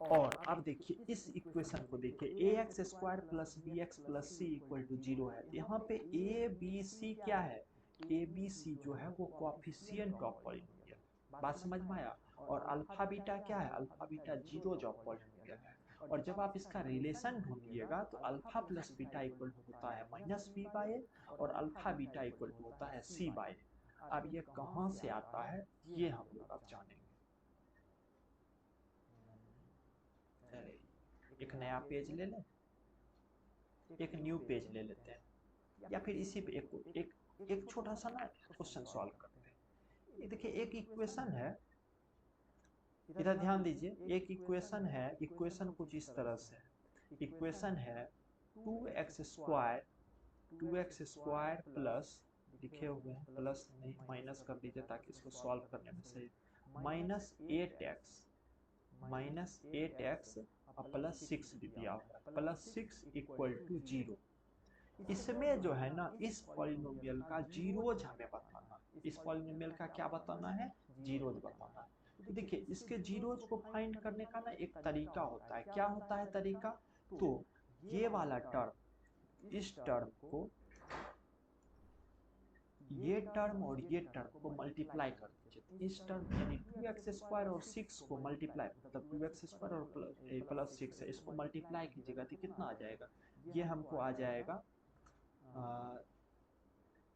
और अब देखिए इस इक्वेशन को देखिए, A X square plus B X plus C equal to 0 है। यहाँ पे ए बी सी क्या है, ए बी सी जो है वो कोएफिशिएंट ऑफ पॉलिनोमियल। बात समझ में आया। और अल्फा बीटा क्या है, alpha beta zeros of polynomial है। और जब आप इसका रिलेशन ढूंढिएगा तो alpha plus beta equal to होता है माइनस बी बाई ए, और अल्फा बीटा इक्वल टू होता है सी बाई ए। अब ये कहाँ से आता है, ये हम लोग अब जानेंगे। अरे एक नया पेज ले लें, एक न्यू पेज ले लेते हैं, या फिर इसी पे एक एक छोटा सा ना क्वेश्चन सॉल्व करते हैं। ये देखिए एक इक्वेशन है, इधर ध्यान दीजिए। एक इक्वेशन है, इक्वेशन कुछ इस तरह से है। इक्वेशन है 2x स्क्वायर प्लस, लिखे हुए हैं प्लस नहीं माइनस कर दीजिए ताकि इसको सॉल्व करने में सही, माइनस एट एक्स और प्लस 6 भी दिया हुआ है, प्लस 6 इक्वल टू 0। इसमें जो है ना इस पॉलिनोमियल का जीरोज हमें बताना है। इस पॉलिनोमियल का क्या बताना है, जीरोज बताना है। तो देखिए इसके जीरोज को फाइंड करने का ना एक तरीका होता है, क्या होता है तरीका, तो ये वाला टर्म, इस टर्म को, ये टर्म और ये टर्म को मल्टीप्लाई कर दीजिए। इस टर्म यानी 2x स्क्वायर और 6 को मल्टीप्लाई, मतलब 2x स्क्वायर और प्लस 6 है, इसको मल्टीप्लाई कीजिएगा तो कितना आ जाएगा, ये हमको आ जाएगा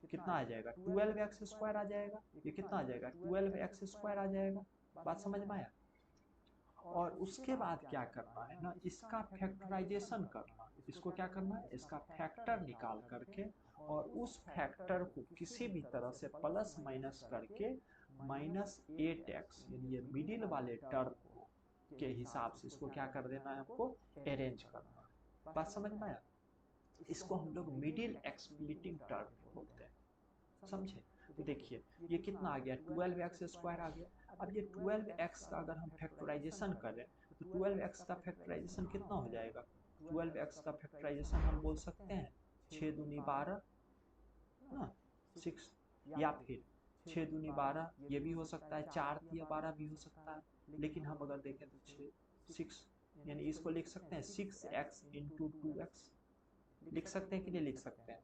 कितना आ जाएगा, 12x स्क्वायर आ जाएगा। ये कितना आ जाएगा, 12x स्क्वायर आ जाएगा। बात समझ में आया। और उसके बाद क्या करना है ना, इसका फैक्टराइजेशन करना। इसको क्या करना है, इसका फैक्टर निकाल करके और उस फैक्टर को किसी भी तरह से प्लस माइनस करके -8x यानी ये मिडिल वाले टर्म को के हिसाब से इसको क्या कर देना है, हमको अरेंज करना है। बात समझ में आया। इसको हम लोग मिडिल एक्सप्लिटिंग टर्म बोलते हैं, समझे। तो देखिए ये कितना आ गया, 12x स्क्वायर आ गया। अब ये 12x का अगर हम फैक्टराइजेशन करें तो 12x का फैक्टराइजेशन कितना हो जाएगा, 12x का फैक्टराइजेशन हम बोल सकते हैं 6 दूनी 12 ना, 6, या फिर 6 दूनी 12, ये भी हो सकता है, 4 तिया 12 भी हो सकता है। लेकिन हम अगर देखें तो 6 यानी इसको लिख सकते हैं 6x इंटू 2x, लिख सकते हैं कि नहीं लिख सकते हैं?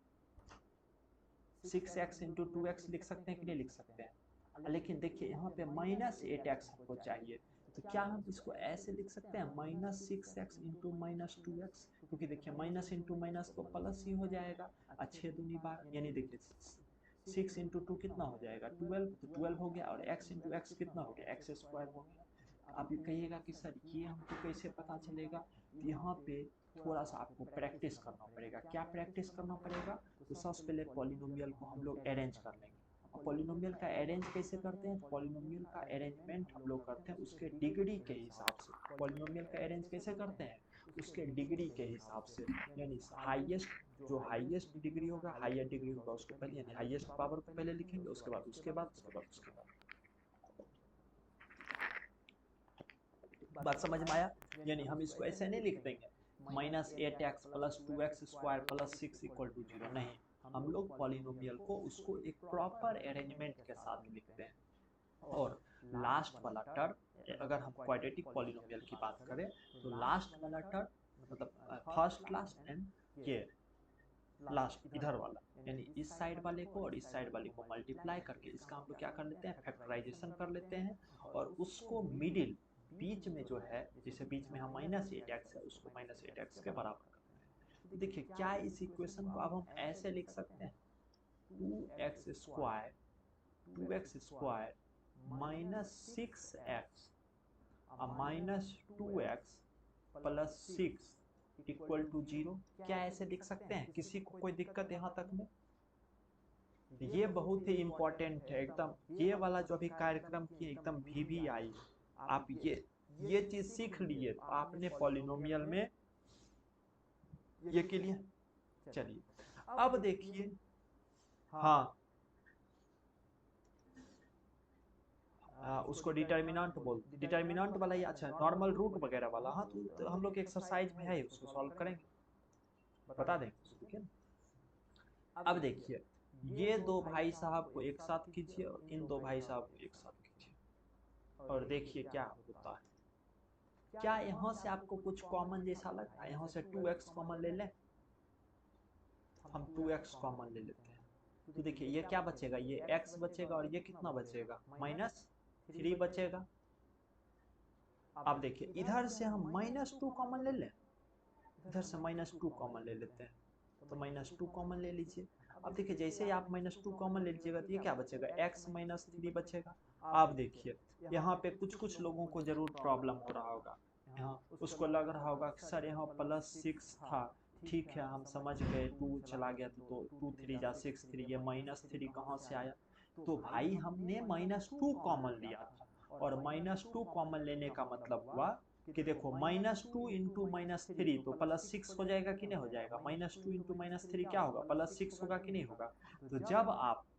6x इंटू 2x लिख सकते हैं कि नहीं लिख सकते हैं? लेकिन देखिए यहाँ पे -8x हमको चाहिए, तो क्या हम इसको ऐसे लिख सकते हैं -6x इंटू -2x? क्योंकि देखिए माइनस इंटू माइनस तो प्लस ही हो जाएगा। 6 दूनी 12 यानी देखिए 6 इंटू 2 कितना हो जाएगा 12, तो 12 हो गया, और x इंटू एक्स कितना हो गया x स्क्वायर हो गया। आप ये कहिएगा कि सर ये हमको कैसे पता चलेगा? तो यहाँ पे थोड़ा सा आपको प्रैक्टिस करना पड़ेगा। क्या प्रैक्टिस करना पड़ेगा? तो सबसे पहले पॉलिनोमियल को हम लोग अरेंज कर लेंगे। और पॉलिनोमियल का अरेंज कैसे करते हैं? पॉलिनोमियल का अरेंजमेंट हम लोग करते हैं उसके डिग्री के हिसाब से। पॉलिनोमियल का अरेंज कैसे करते हैं? उसके डिग्री के हिसाब से, यानी हाईएस्ट जो हाईएस्ट डिग्री होगा, हायर डिग्री होगा उसको पहले, यानी हाईएस्ट पावर को पहले लिखेंगे, उसके बाद उसके बाद उसके बाद उसके बाद। बात समझ में आया? यानी हम इसको ऐसे नहीं लिख देंगे -8x plus 2x square plus 6 equal to 0, नहीं, हम लोग पॉलिनोमियल को उसको एक प्रॉपर अरेंजमेंट के साथ लिखते हैं। और लास्ट वाला टर्म, अगर हम क्वाड्रेटिक पॉलिनोमियल की बात करें तो लास्ट वाला टर्म मतलब फर्स्ट लास्ट एंड ये लास्ट इधर वाला, यानी इस साइड वाले को और इस साइड वाले को मल्टीप्लाई करके इसका हम लोग क्या कर लेते हैं, फैक्टराइजेशन कर लेते हैं, और उसको मिडिल बीच में जो है, जैसे बीच में हम -8x है उसको -8x के बराबर करते हैं। तो देखिए क्या इस इक्वेशन को अब हम ऐसे लिख सकते हैं 2x square 2x minus 6x और -2x प्लस 6 इक्वल टू 0, क्या ऐसे लिख सकते हैं? किसी को कोई दिक्कत यहाँ तक में? ये बहुत ही इम्पोर्टेंट है एकदम, ये वाला जो अभी कार्यक्रम किए एकदम VVI, आप ये चीज सीख लिए तो आपने पॉलिनोमियल में ये के लिए। चलिए अब देखिए, हाँ उसको डिटर्मिनेंट बोलते, डिटर्मिनेंट वाला ही, अच्छा नॉर्मल रूट वगैरह वाला, हाँ तो हम लोग एक्सरसाइज में है उसको सॉल्व करेंगे, बता देंगे, ठीक है। अब देखिए ये दो भाई साहब को एक साथ कीजिए और इन दो भाई साहब को एक साथ कीजिए, और देखिए क्या होता है। क्या यहाँ से आपको कुछ कॉमन जैसा लगता है? यहाँ से 2x कॉमन ले लें, हम 2x कॉमन ले लेते हैं, तो देखिए ये क्या बचेगा, ये x बचेगा और ये कितना बचेगा -3 बचेगा। अब देखिए इधर से हम -2 कॉमन ले लें, इधर से -2 कॉमन ले लेते हैं, तो -2 कॉमन ले लीजिए। अब देखिए जैसे ही आप -2 कॉमन ले लीजिएगा तो ये क्या बचेगा, x -3 बचेगा। आप देखिए यहाँ पे कुछ कुछ लोगों को जरूर प्रॉब्लम हो रहा होगा, यहाँ उसको लग रहा होगा कि सर यहाँ +6 था, ठीक है हम समझ गए, 2 चला गया तो 2 3 जा 6 3, ये -3 कहाँ से आया? तो भाई हमने -2 कॉमन लिया था, और -2 कॉमन लेने का मतलब हुआ कि देखो -2 इंटू -3 तो +6 हो जाएगा कि नहीं हो जाएगा, -2 इंटू -3 क्या होगा, +6 होगा कि नहीं होगा। तो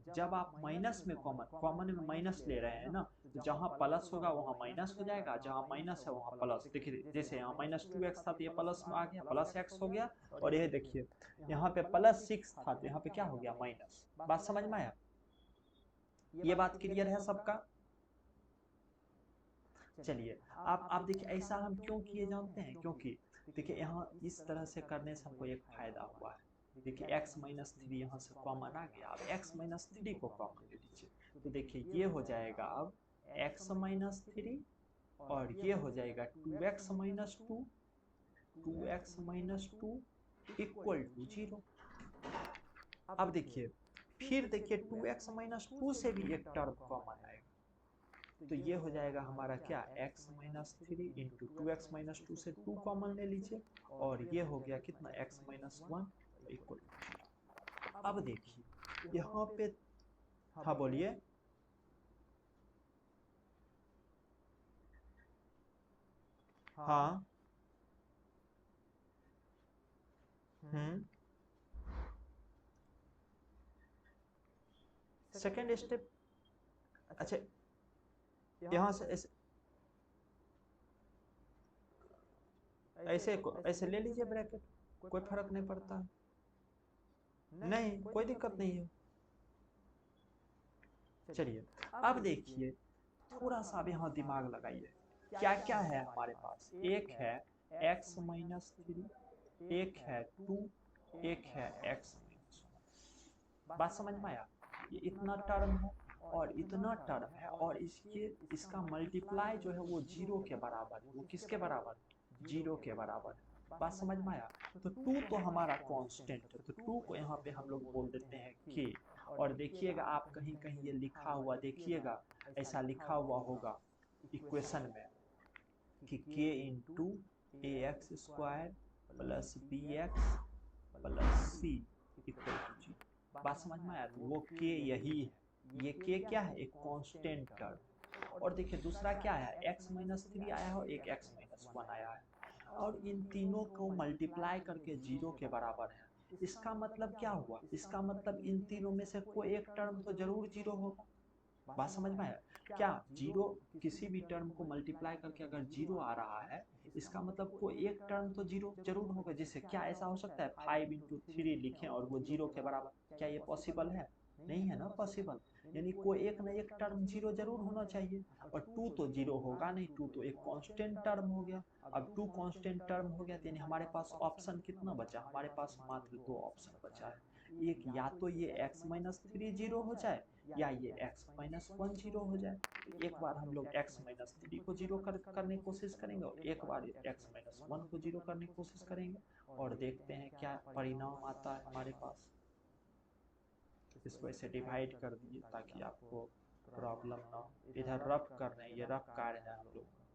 जब आप माइनस में कॉमन में माइनस ले रहे हैं ना, तो जहाँ प्लस होगा वहाँ माइनस हो जाएगा, जहाँ माइनस है वहाँ प्लस। देखिए जैसे यहाँ -2x था तो ये प्लस में आ गया, +x हो गया, और ये देखिए यहाँ पे +6 था तो यहाँ पे क्या हो गया, माइनस। बात समझ में आया? ये बात क्लियर है सबका? चलिए आप देखिए ऐसा हम क्यों किए जानते हैं? क्योंकि देखिए यहाँ इस तरह से करने से हमको एक फायदा हुआ है। देखिए x -3 यहाँ से कॉमन आ गया, अब x -3 को कॉमन ले लीजिए, तो देखिए ये हो जाएगा अब x -3, और ये हो जाएगा 2x -2 2x -2 इक्वल टू 0। अब देखिए फिर देखिए 2x -2 से भी एक टर्म कॉमन आएगा, तो ये हो जाएगा हमारा क्या, x -3 इंटू 2x -2 से 2 कॉमन ले लीजिए, और ये हो गया कितना, x -1 इक्वल। अब देखिए यहाँ पे, हाँ बोलिए, हाँ सेकेंड स्टेप, अच्छा यहाँ से ऐसे ऐसे ऐसे ले लीजिए ब्रैकेट, कोई फर्क नहीं पड़ता है, नहीं कोई दिक्कत नहीं है। चलिए अब देखिए, थोड़ा सा अब यहाँ दिमाग लगाइए, क्या क्या है हमारे पास। एक है x माइनस 3, एक है 2, एक है x माइनस 1। बात समझ में आया। ये इतना टर्म है और इतना टर्म है, और इसका मल्टीप्लाई जो है वो जीरो के बराबर है। वो किसके बराबर? जीरो के बराबर है। बात समझ में आया। तो टू तो हमारा कांस्टेंट है, तो टू को यहाँ पे हम लोग बोल देते हैं के। और देखिएगा आप कहीं कहीं ये लिखा हुआ देखिएगा, ऐसा लिखा हुआ होगा इक्वेशन में कि के into A X square plus B X plus C equal to जी। बात समझ में आया। तो वो के यही है। ये के क्या है? एक कांस्टेंट टर्म। और देखिए दूसरा क्या है, x माइनस 3 आया है और एक x माइनस 1 आया है, और इन तीनों को मल्टीप्लाई करके जीरो के बराबर है। इसका मतलब क्या हुआ? इसका मतलब इन तीनों में से कोई एक टर्म तो जरूर जीरो होगा। बात समझ में आया। क्या जीरो, किसी भी टर्म को मल्टीप्लाई करके अगर जीरो आ रहा है, इसका मतलब कोई एक टर्म तो जीरो जरूर होगा। जैसे क्या ऐसा हो सकता है 5 × 3 लिखें और वो जीरो के बराबर? क्या ये पॉसिबल है? नहीं है ना पॉसिबल। यानी कोई एक ना एक टर्म जीरो जरूर होना चाहिए, और टू तो जीरो होगा नहीं, टू तो एक कांस्टेंट टर्म हो गया। अब टू कांस्टेंट टर्म हो गया तो यानी हमारे पास ऑप्शन कितना बचा? हमारे पास मात्र दो ऑप्शन बचा है। एक, या तो ये x माइनस 3 जीरो हो जाए, या ये x माइनस 1 जीरो हो जाए। तो एक बार हम लोग x माइनस 3 को जीरो करने की कोशिश करेंगे, और एक बार x माइनस 1 को जीरो करने की कोशिश करेंगे, और देखते हैं क्या परिणाम आता है हमारे पास। इसको ऐसे डिवाइड कर दिए ताकि आपको प्रॉब्लम ना हो। इधर रफ कर रहे हैं, ये रफ कार्य है हम लोग का।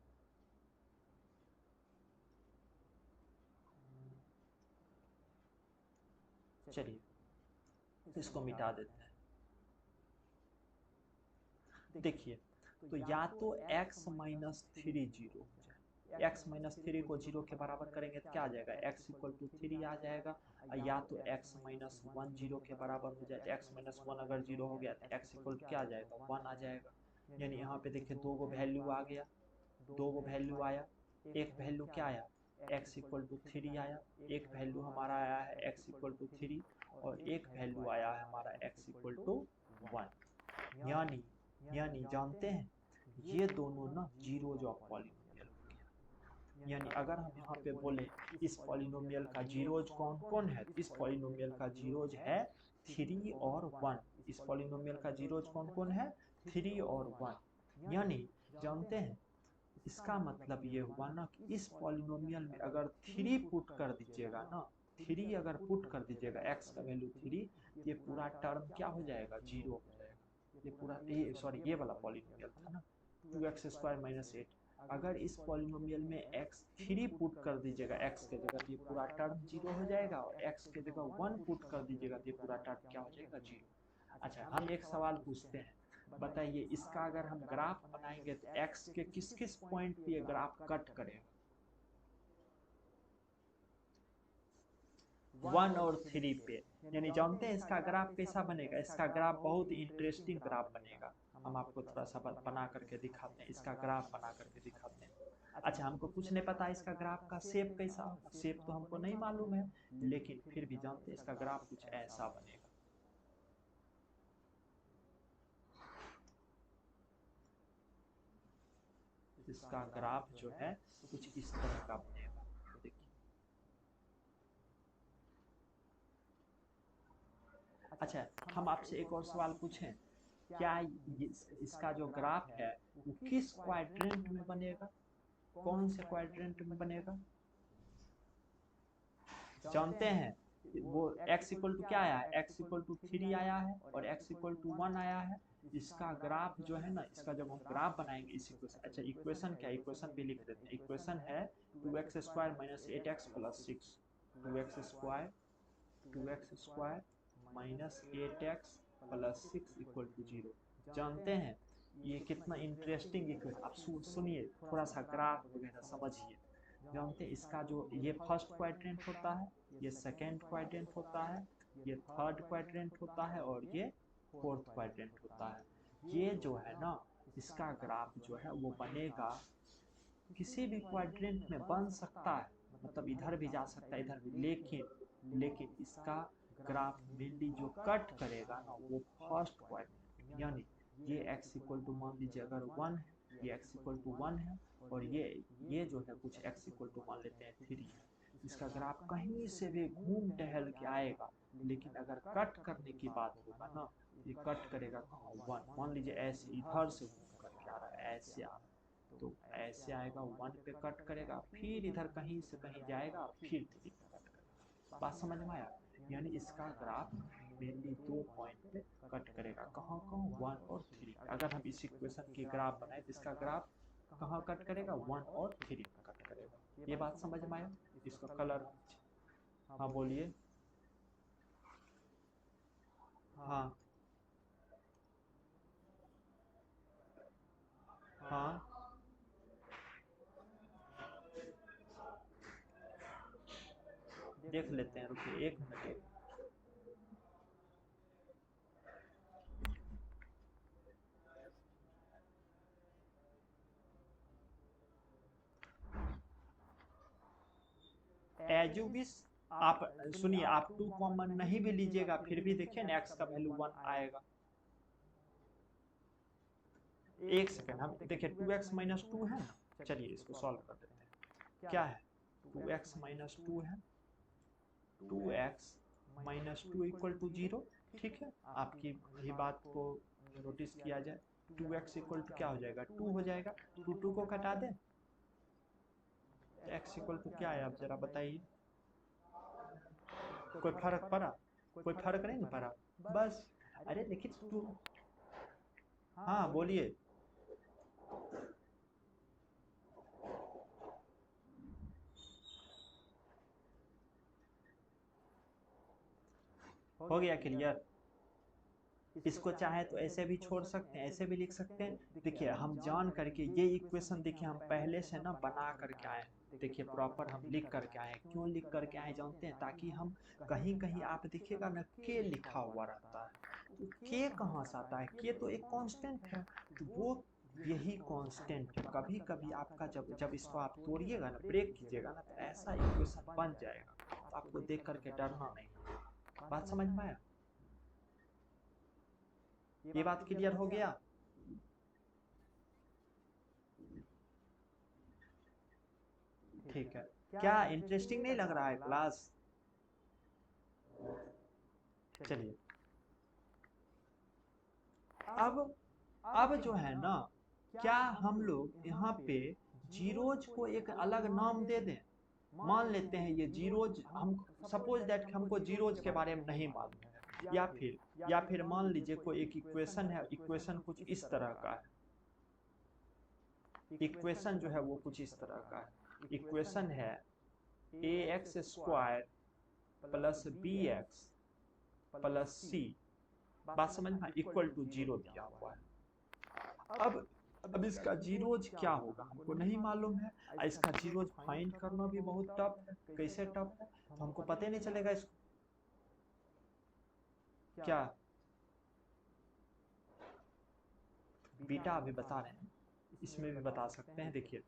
चलिए इसको मिटा देते हैं। देखिए, तो या तो x माइनस 3 जीरो हो जाए, x माइनस 3 को जीरो के बराबर करेंगे तो क्या आ जाएगा? x इक्वल टू 3 आ जाएगा। या तो x माइनस 1 जीरो के बराबर हो जाए, x माइनस 1 अगर जीरो हो गया तो x इक्वल टू क्या आ जाएगा? 1 आ जाएगा। यानी यहाँ पे देखिए दो गो वैल्यू आ गया, दो गो वैल्यू आया। एक वैल्यू क्या आया? x इक्वल टू 3 आया। एक वैल्यू हमारा आया है x इक्वल टू 3, और एक वैल्यू आया है हमारा x इक्वल टू 1। यानी जानते हैं ये दोनों ना जीरोज ऑफ पॉलिनोमियल हो गया। यानी अगर हम यहाँ पे बोले इस पॉलिनोमियल का जीरोज कौन कौन है, इस पॉलिनोमियल का जीरोज है 3 और 1। इस पॉलिनोमियल का जीरोज कौन कौन है? 3 और 1। यानी जानते हैं इसका मतलब ये हुआ ना कि इस पॉलिनोमियल में अगर 3 पुट कर दीजिएगा ना, 3 अगर पुट कर दीजिएगा, x का वैल्यू 3, ये पूरा टर्म क्या हो जाएगा? जीरो हो जाएगा। ये पूरा, ये सॉरी, ये वाला पॉलिनोमियल था ना 2x² माइनस 8। अगर इस पॉलिनोमियल में x3 पुट कर दीजिएगा x के जगह तो ये पूरा टर्म जीरो हो जाएगा, और x के जगह 1 पुट कर दीजिएगा तो ये पूरा टर्म क्या हो जाएगा? जीरो। अच्छा, हम एक सवाल पूछते हैं, बताइए इसका अगर हम ग्राफ बनाएंगे तो x के किस किस पॉइंट पे ये ग्राफ कट करेगा? 1 और 3 पे। यानी जानते हैं इसका ग्राफ कैसा बनेगा? इसका ग्राफ बहुत इंटरेस्टिंग ग्राफ बनेगा। हम आपको थोड़ा सा बना करके दिखाते हैं, इसका ग्राफ बना करके दिखाते हैं। अच्छा, हमको कुछ नहीं पता इसका ग्राफ का शेप कैसा होगा, शेप तो हमको नहीं मालूम है, लेकिन फिर भी जानते हैं इसका ग्राफ कुछ ऐसा बनेगा। इसका ग्राफ जो है कुछ इस तरह का बनेगा। देखिए, अच्छा हम आपसे एक और सवाल पूछें, क्या इसका जो ग्राफ है वो किस क्वाड्रेंट में बनेगा? कौन से क्वाड्रेंट में बनेगा? जानते हैं वो x इक्वल टू क्या आया है? x इक्वल टू 3 आया है और x इक्वल टू 1 आया है। इसका ग्राफ जो है ना, इसका जब हम ग्राफ बनाएंगे इस इक्वेशन, अच्छा इक्वेशन क्या, इक्वेशन भी लिख देते हैं। इक्वेशन है 2x² minus 8x plus 6। 2x² minus 8x plus 6 equal to 0। जानते हैं ये कितना इंटरेस्टिंग इक्वेशन। आप सुनिए, थोड़ा सा ग्राफ वगैरह समझिए। जानते हैं इसका जो ये फर्स्ट क्वाड्रेंट होता है, ये सेकंड क्वाड्रेंट होता है, ये थर्ड क्वाड्रेंट होता है, और ये फोर्थ क्वाड्रेंट होता है। ये जो है ना, इसका ग्राफ जो है वो बनेगा, किसी भी क्वाड्रेंट में बन सकता है, मतलब इधर भी जा सकता है इधर भी, लेकिन इसका ग्राफ मेनली जो कट करेगा ना वो फर्स्ट क्वाड्रेंट, यानी ये x इक्वल टू मान लीजिए अगर 1 है, ये x इक्वल टू 1 है, और ये जो है कुछ x इक्वल टू मान लेते हैं 3 है। इसका ग्राफ कहीं से भी घूम टहल के आएगा, लेकिन अगर कट करने की बात होगा ना, ये कट करेगा कहाँ 1, मान लीजिए ऐसे इधर से घूम करके आ रहा है, ऐसे आ रहा है, तो ऐसे आएगा 1 पे कट करेगा, फिर इधर कहीं से कहीं जाएगा, फिर 3 पे कट करेगा। बात समझ में आया? यानी इसका ग्राफ मेनली 2 पॉइंट पे कट करेगा, कहाँ कहाँ 1 और 3। अगर हम इस इक्वेशन की ग्राफ बनाए तो इसका ग्राफ कहाँ कट करेगा, 1 और 3 पे कट करेगा। ये बात समझ में आया? इसको कलर, हाँ बोलिए। हाँ हाँ देख लेते हैं, रुकिए 1 मिनट। As you wish. आप सुनिए, आप 2 कॉमन नहीं भी लीजिएगा फिर भी देखिए ना x का वैल्यू 1 आएगा। एक सेकेंड, हम देखिए 2x माइनस 2 है ना, चलिए इसको सॉल्व कर देते हैं। क्या है, 2x माइनस 2 है, 2x माइनस 2 इक्वल टू 0। ठीक है, आपकी ही बात को नोटिस किया जाए, 2x इक्वल टू क्या हो जाएगा, 2 हो जाएगा। 2 को घटा दें तो x इक्वल टू क्या है, आप जरा बताइए। कोई फर्क पड़ा? कोई फर्क नहीं ना पड़ा, बस। अरे लेकिन तू, हाँ बोलिए। हो गया क्लियर? इसको चाहे तो ऐसे भी छोड़ सकते हैं, ऐसे भी लिख सकते हैं। देखिए हम जान करके ये इक्वेशन, देखिए हम पहले से ना बना करके आए हैं, देखिए प्रॉपर हम लिख करके आए हैं। क्यों लिख करके आए जानते हैं? ताकि हम कहीं कहीं आप देखिएगा ना के लिखा हुआ रहता है, तो के कहाँ से आता है? के तो एक कांस्टेंट है, तो वो यही कांस्टेंट है। कभी कभी आपका जब जब इसको आप तोड़िएगा ना, ब्रेक कीजिएगा ना, तो ऐसा इक्वेशन बन जाएगा, तो आपको देख करके डरना नहीं। बात समझ में आया? ये बात क्लियर हो गया? ठीक है, क्या इंटरेस्टिंग नहीं लग रहा है क्लास? चलिए, अब जो है ना, क्या हम लोग यहाँ पे जीरोज को एक अलग नाम दे दें? मान लेते हैं ये जीरोज, हम सपोज दैट हमको जीरोज के बारे में नहीं मालूम है, या फिर मान लीजिए कोई एक इक्वेशन है, इक्वेशन कुछ इस तरह का है। इक्वेशन जो है वो कुछ इस तरह का है, इक्वेशन है A X square plus B X plus C, बात समझ में, इक्वल टू 0 दिया हुआ है। अब इसका जीरोज क्या होगा हमको नहीं मालूम है, और इसका जीरोज फाइंड करना भी बहुत टफ है। कैसे टफ है, तो हमको पता ही नहीं चलेगा इसको क्या। बीटा अभी बता रहे हैं, इसमें भी बता सकते हैं। देखिए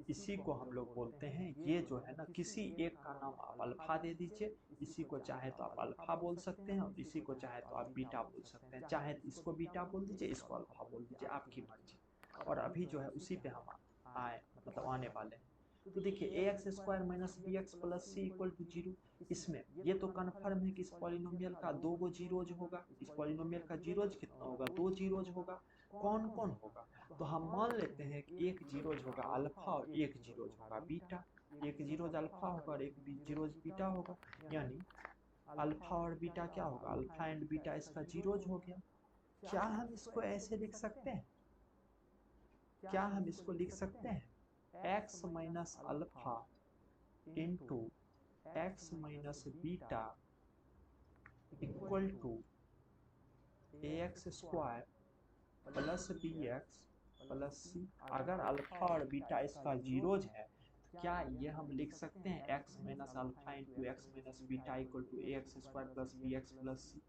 इसी को हम लोग बोलते हैं, ये जो है ना, किसी एक का नाम आप अल्फा दे दीजिए, इसी को चाहे तो आप अल्फा बोल सकते हैं, और इसी को चाहे तो आप बीटा बोल सकते हैं। चाहे तो इसको बीटा बोल दीजिए, इसको अल्फा बोल दीजिए, आपकी मर्जी। और अभी जो है उसी पे हम आए, मतलब आने वाले हैं। तो देखिए A X square minus B X plus C equal to 0, इसमें ये तो कन्फर्म है कि इस पॉलिनोमियल का दो गो जीरोज होगा। इस पॉलिनोमियल का जीरोज कितना होगा, दो जीरोज होगा। कौन कौन होगा, तो हम मान लेते हैं कि एक जीरोज होगा अल्फा और एक जीरोज होगा बीटा। एक जीरोज अल्फा होगा और एक जीरोज बीटा होगा, यानी अल्फा और बीटा क्या होगा, अल्फा एंड बीटा इसका जीरोज हो गया। क्या हम इसको ऐसे लिख सकते हैं? क्या हम इसको लिख सकते हैं, x minus alpha into x minus beta equal to A X square plus B X plus C. अगर अल्फा और बीटा इसका जीरोज है, तो क्या ये हम लिख सकते हैं x minus alpha into x minus beta equal to A X square plus B X plus C.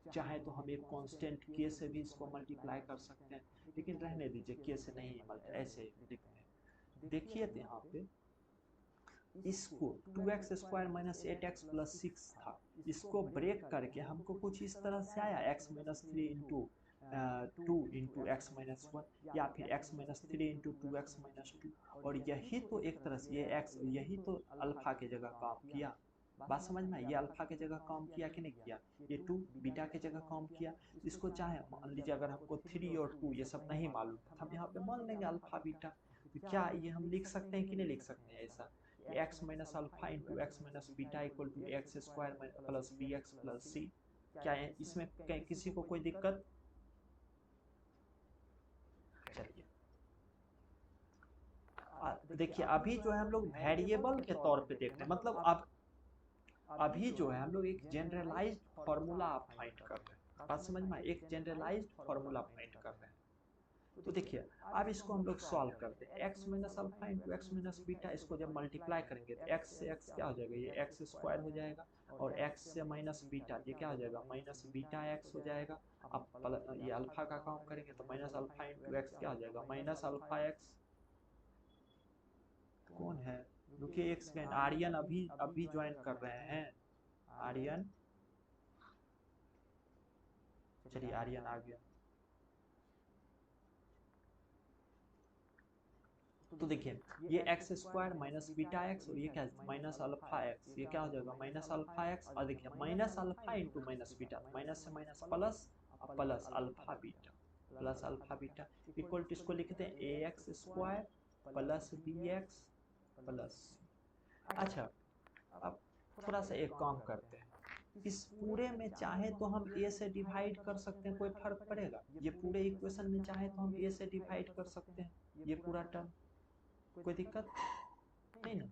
चाहे तो हम एक कांस्टेंट के से भी इसको मल्टीप्लाई कर सकते हैं, लेकिन रहने दीजिए, के से नहीं, ऐसे लिखते हैं। देखिए तो यहाँ पे इसको 2x square minus 8x plus 6 था, इसको ब्रेक करके हमको कुछ इस तरह से आया, x minus 3 into 2 into x minus 1 या फिर x minus 3 into 2x minus 2। और यही तो एक तरह से ये x, यही तो अल्फा के जगह काम किया। बात समझ में, ये अल्फा के जगह काम किया कि नहीं किया, ये 2 बीटा के जगह काम किया। इसको चाहे मान लीजिए अगर हमको 3 और 2 ये सब नहीं मालूम है तो हम यहाँ पे मान लेंगे अल्फा बीटा। तो क्या ये हम लिख सकते हैं कि नहीं लिख सकते हैं ऐसा, X minus alpha into x minus beta equal to x square plus B X plus C. क्या है इसमें किसी को कोई दिक्कत? चलिए देखिए अभी जो है हम लोग वेरिएबल के तौर पे देख रहे हैं, मतलब अब अभी जो है हम लोग एक जनरलाइज्ड फार्मूला आप फाइंड कर रहे हैं। बात समझ में, एक जनरलाइज्ड फार्मूला फाइंड कर रहे हैं। तो देखिए अब इसको हम लोग सॉल्व करते हैं, x minus alpha into x minus beta, इसको जब मल्टीप्लाई करेंगे तो एक्स से एक्स क्या हो जाएगा, ये एक्स स्क्वायर हो जाएगा, और एक्स से माइनस बीटा ये क्या हो जाएगा, माइनस बीटा एक्स हो जाएगा। अब ये अल्फा का काम करेंगे तो माइनस अल्फा इंटू एक्स क्या हो जाएगा, माइनस अल्फा एक्स। कौन है, रुकिए एक सेकेंड, आर्यन अभी अभी ज्वाइन कर रहे हैं, आर्यन, चलिए आर्यन आ गया। तो देखिए ये x square minus beta x और ये क्या माइनस अल्फा एक्स, ये क्या हो जाएगा माइनस अल्फा एक्स, और देखिए minus alpha into minus beta, minus से minus plus, plus alpha beta, plus alpha beta equal to इसको लिखते हैं A X square plus B X plus. अच्छा अब थोड़ा सा एक काम करते हैं, इस पूरे में चाहे तो हम a से डिवाइड कर सकते हैं, कोई फर्क पड़ेगा, ये पूरे इक्वेशन में चाहे तो हम a से डिवाइड कर सकते हैं ये पूरा टर्म, कोई दिक्कत नहीं ना।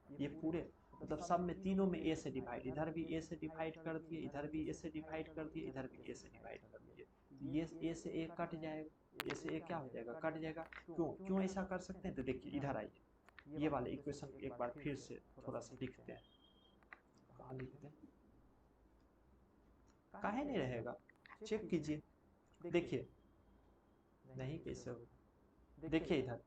ये पूरे मतलब सब में तीनों में a से डिवाइड, इधर भी a से डिवाइड कर दिए, इधर भी a से डिवाइड कर दिए, इधर भी a से डिवाइड कर दिए, तो ये a से a कट जाएगा, a से a क्या हो जाएगा, कट जाएगा। क्यों क्यों ऐसा कर सकते हैं, तो देखिए इधर आइए, ये वाले इक्वेशन एक बार फिर से थोड़ा सा लिखते हैं, कहाँ लिखते हैं, काहे नहीं रहेगा, चेक कीजिए, देखिए नहीं कैसे होगा, देखिए इधर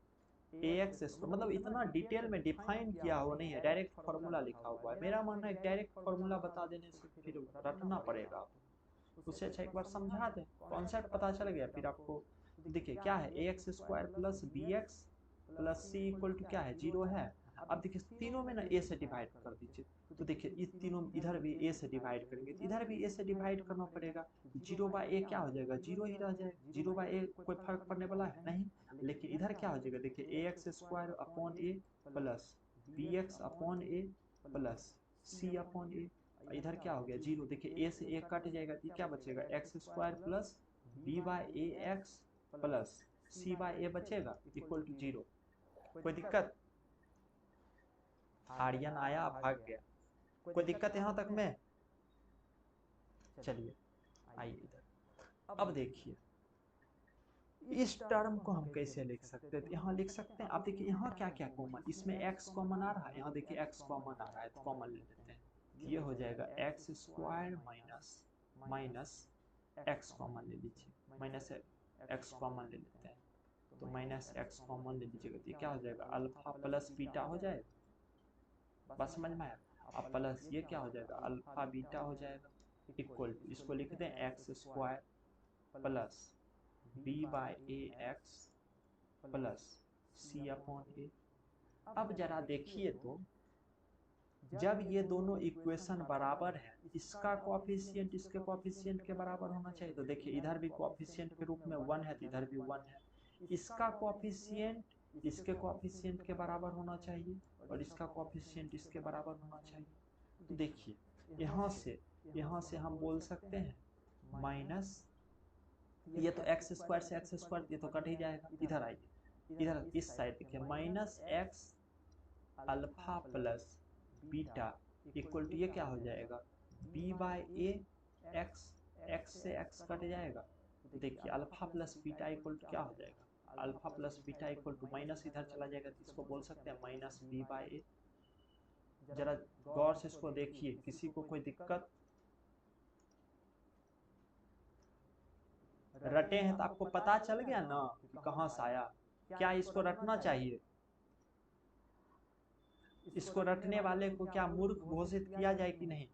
ए एक्स स्क्वायर मतलब इतना डिटेल में डिफाइन किया हुआ नहीं है, डायरेक्ट फार्मूला लिखा हुआ है। मेरा मानना है डायरेक्ट फार्मूला बता देने से फिर रटना पड़ेगा आपको, उससे अच्छा एक बार समझा दें, कॉन्सेप्ट पता चल गया फिर आपको। तो देखिए क्या है A X square plus B X plus C equal to क्या है, जीरो है। अब देखिए तीनों में ना ए से डिवाइड कर दीजिए, तो देखिए ये तीनों इधर भी ए से डिवाइड करेंगे तो इधर भी ए से डिवाइड करना पड़ेगा, जीरो बाय ए क्या हो जाएगा, जीरो ही रह जाएगा, जीरो बाय ए कोई फर्क पड़ने वाला है नहीं। लेकिन इधर क्या हो जाएगा, देखिए A X square upon A plus B x upon A plus C upon ए, इधर क्या हो गया जीरो, देखिए ए से ए कट जाएगा तो क्या बचेगा, X square plus B by A X plus C by A बचेगा इक्वल टू जीरो। कोई दिक्कत, आर्यन आया भाग गया, कोई दिक्कत यहाँ तक में, चलिए आइए इधर। अब देखिए इस टर्म को हम कैसे लिख सकते हैं, यहाँ लिख सकते हैं। आप देखिए यहाँ क्या क्या कॉमन, इसमें x कॉमन आ रहा है, यहाँ देखिए x कॉमन आ रहा है तो कॉमन ले लेते हैं, ये हो जाएगा x square minus minus x common ले लीजिए, माइनस एक्स कॉमन ले लेते हैं, तो माइनस एक्स कॉमन ले लीजिएगा तो क्या हो जाएगा अल्फा प्लस बीटा हो जाएगा, बस समझ में आया। अब प्लस ये क्या हो जाएगा अल्फा बीटा हो जाएगा इक्वल टू इसको लिखते हैं x square plus B by A X plus C upon A. अब जरा देखिए तो जब ये दोनों इक्वेशन बराबर है, इसका कोएफिशिएंट इसके कोएफिशिएंट के बराबर होना चाहिए, तो देखिए इधर भी कोएफिशिएंट के रूप में 1 है तो इधर भी 1 है, इसका कोएफिशिएंट इसके कोएफिशिएंट के बराबर होना चाहिए और इसका कोएफिशिएंट इसके बराबर होना चाहिए। तो देखिए यहाँ से हम बोल सकते हैं माइनस, ये तो एक्स स्क्वायर से एक्स स्क्वायर ये तो कट ही जाएगा, इधर आइए, इधर इस साइड देखिए minus x alpha plus beta equal to ये क्या हो जाएगा B by A x, x से एक्स कट जाएगा, तो देखिए alpha plus beta equal to क्या हो जाएगा, alpha plus beta equal to minus इधर चला जाएगा तो इसको बोल सकते हैं माइनस बी बाय ए। जरा गौर से इसको देखिए, किसी को कोई दिक्कत, रटे हैं तो आपको पता चल गया ना कि कहां से आया, क्या इसको रटना चाहिए, इसको रटने वाले को क्या मूर्ख घोषित किया जाए कि नहीं,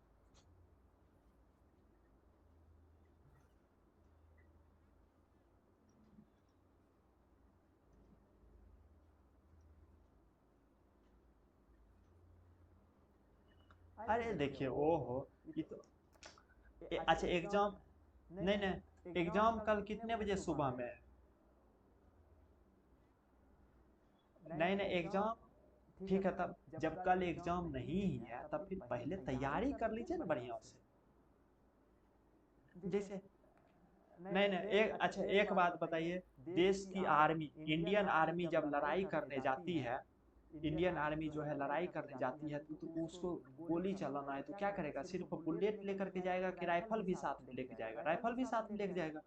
अरे देखिए ओहो, ये तो अच्छा एग्जाम, नहीं नहीं एग्जाम कल कितने बजे सुबह में है? नहीं नहीं एग्जाम ठीक है, तब जब कल एग्जाम नहीं है तब फिर पहले तैयारी कर लीजिए ना बढ़िया से। जैसे नहीं नहीं एक अच्छा एक बात बताइए, देश की आर्मी, इंडियन आर्मी जब लड़ाई करने जाती है, इंडियन आर्मी जो है लड़ाई करने जाती है तो उसको गोली चलाना है तो क्या करेगा? सिर्फ बुलेट लेकर के जाएगा कि राइफल भी साथ में लेके जाएगा? राइफल भी साथ में लेके जाएगा।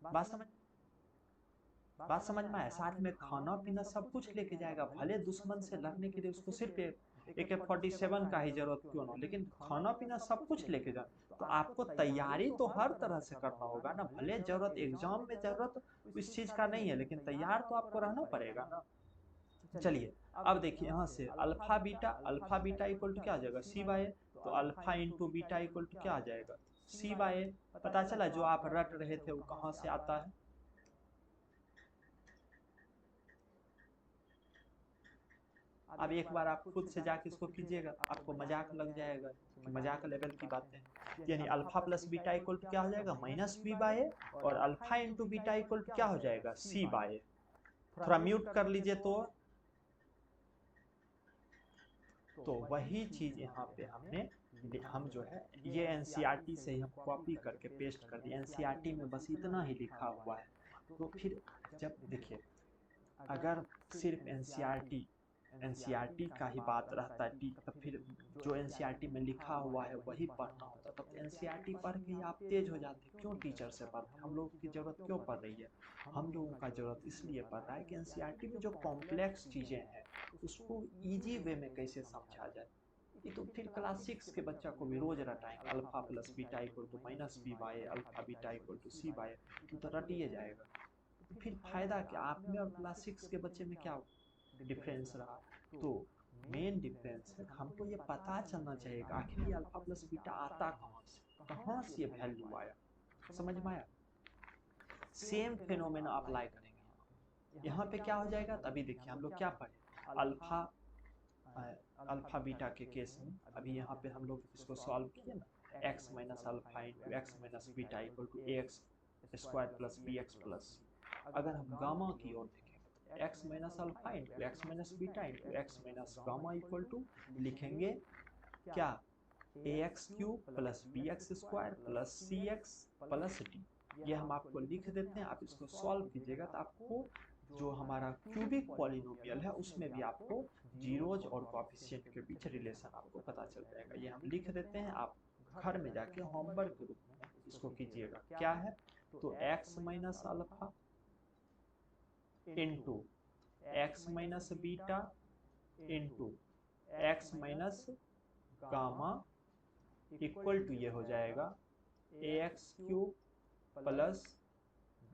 बात समझ बात समझ में आया? साथ में खाना पीना सब कुछ लेके जाएगा, भले दुश्मन से लड़ने के लिए उसको सिर्फ AK-47 का ही जरूरत क्यों ना हो, लेकिन खाना पीना सब कुछ लेके जा। तो आपको तैयारी तो हर तरह से करना होगा ना, भले जरूरत एग्जाम में जरूरत इस चीज का नहीं है, लेकिन तैयार तो आपको रहना पड़ेगा ना। चलिए अब देखिए यहाँ से अल्फा बीटा इक्वल टू क्या आ जाएगा? C/A। तो alpha into beta equal to क्या आ जाएगा? C/A। पता चला जो आप रट रहे थे वो कहाँ से आता है? अब एक बार आप खुद से जाके इसको कीजिएगा, आपको मजाक लग जाएगा कि मजाक लेवल की बातें। यानी alpha plus beta equal to क्या हो जाएगा? -B/A। और alpha into beta equal to क्या हो जाएगा? C/A। थोड़ा म्यूट कर लीजिए तो वही चीज यहाँ पे हम जो है ये एनसीईआरटी से ही हम कॉपी करके पेस्ट कर दिए। एनसीईआरटी में बस इतना ही लिखा हुआ है। तो फिर जब देखिए अगर सिर्फ एनसीईआरटी का ही बात रहता है ठीक, तो फिर जो एनसीईआरटी में लिखा हुआ है वही पढ़ना होता, तब तो एनसीईआरटी पढ़ के ही आप तेज हो जाते। क्यों टीचर से पढ़ते? हम लोगों की जरूरत क्यों पड़ रही है? हम लोगों का जरूरत इसलिए पड़ रहा है कि एनसीईआरटी में जो कॉम्प्लेक्स चीजें हैं उसको इजी वे में कैसे समझा जाए। ये तो फिर क्लास 6 के बच्चा को भी रोज रटाएंगे, alpha plus beta equal to -B/A, alpha beta equal to C/A, तो रटिए जाएगा। तो फिर फायदा क्या? आप में और क्लास 6 के बच्चे में क्या डिफरेंस रहा? तो मेन डिफरेंस है हमको ये पता चलना चाहिए कि आखिर ये अल्फा प्लस बीटा आता कहाँ से ये वैल्यू आया। समझ में आया? सेम फिनोमेना अप्लाई करेंगे यहाँ पे क्या हो जाएगा? तभी देखिए हम लोग क्या पढ़े, अल्फा अल्फा बीटा के केस में अभी यहाँ पे हम लोग इसको सॉल्व किए ना, x minus alpha into x minus beta equal to AX square plus BX plus. अगर हम गामा की ओर देखेंगे तो x minus alpha into x minus beta into x minus gamma equal to लिखेंगे क्या? AX cube plus BX square plus CX plus D। ये हम आपको लिख देते हैं, आप इसको सॉल्व कीजिएगा तो आपको जो हमारा क्यूबिक पॉलिनोमियल है उसमें भी आपको जीरोज और कोएफिशिएंट के बीच रिलेशन आपको पता चल जाएगा। ये हम लिख देते हैं, आप घर में जाके होमवर्क के रूप में इसको कीजिएगा। क्या है? तो x minus alpha into x minus beta into x minus gamma equal to ये हो जाएगा AX cube plus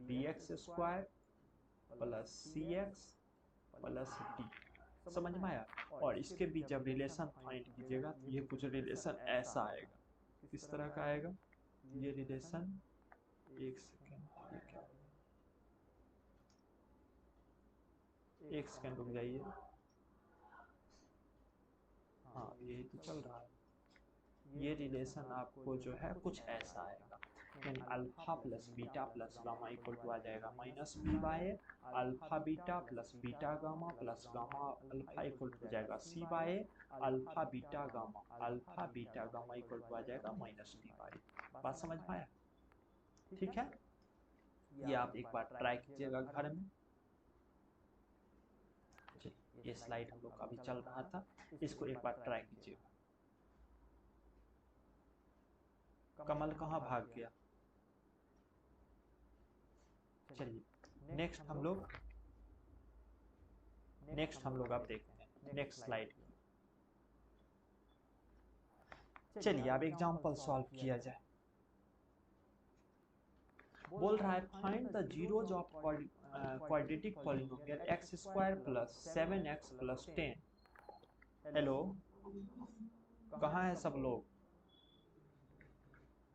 BX square plus CX plus D। समझ में आया? और इसके बीच जब रिलेशन फाइंड कीजिएगा तो ये कुछ रिलेशन ऐसा आएगा। किस तरह का आएगा ये रिलेशन? एक सेकेंड, ये क्या, एक सेकेंड रुक जाइए। हाँ यही तो चल रहा है। ये रिलेशन आपको जो है कुछ ऐसा आएगा, यानी alpha plus beta plus gamma equal to आ जाएगा -B/A। Alpha beta plus beta gamma plus gamma alpha equal to हो जाएगा C/A। Alpha beta gamma equal to आ जाएगा -D/A। बात समझ में आया? ठीक है, ये आप एक बार ट्राई कीजिएगा घर में। ये स्लाइड हम लोग का अभी चल रहा था, इसको एक बार ट्राई कीजिएगा। कमल कहाँ भाग गया? चलिए नेक्स्ट हम लोग अब देखते हैं नेक्स्ट स्लाइड। चलिए अब एग्जांपल सॉल्व किया जाए। बोल रहा है find the zeros of quadratic polynomial x square plus 7x plus 10। Hello, कहाँ है सब लोग?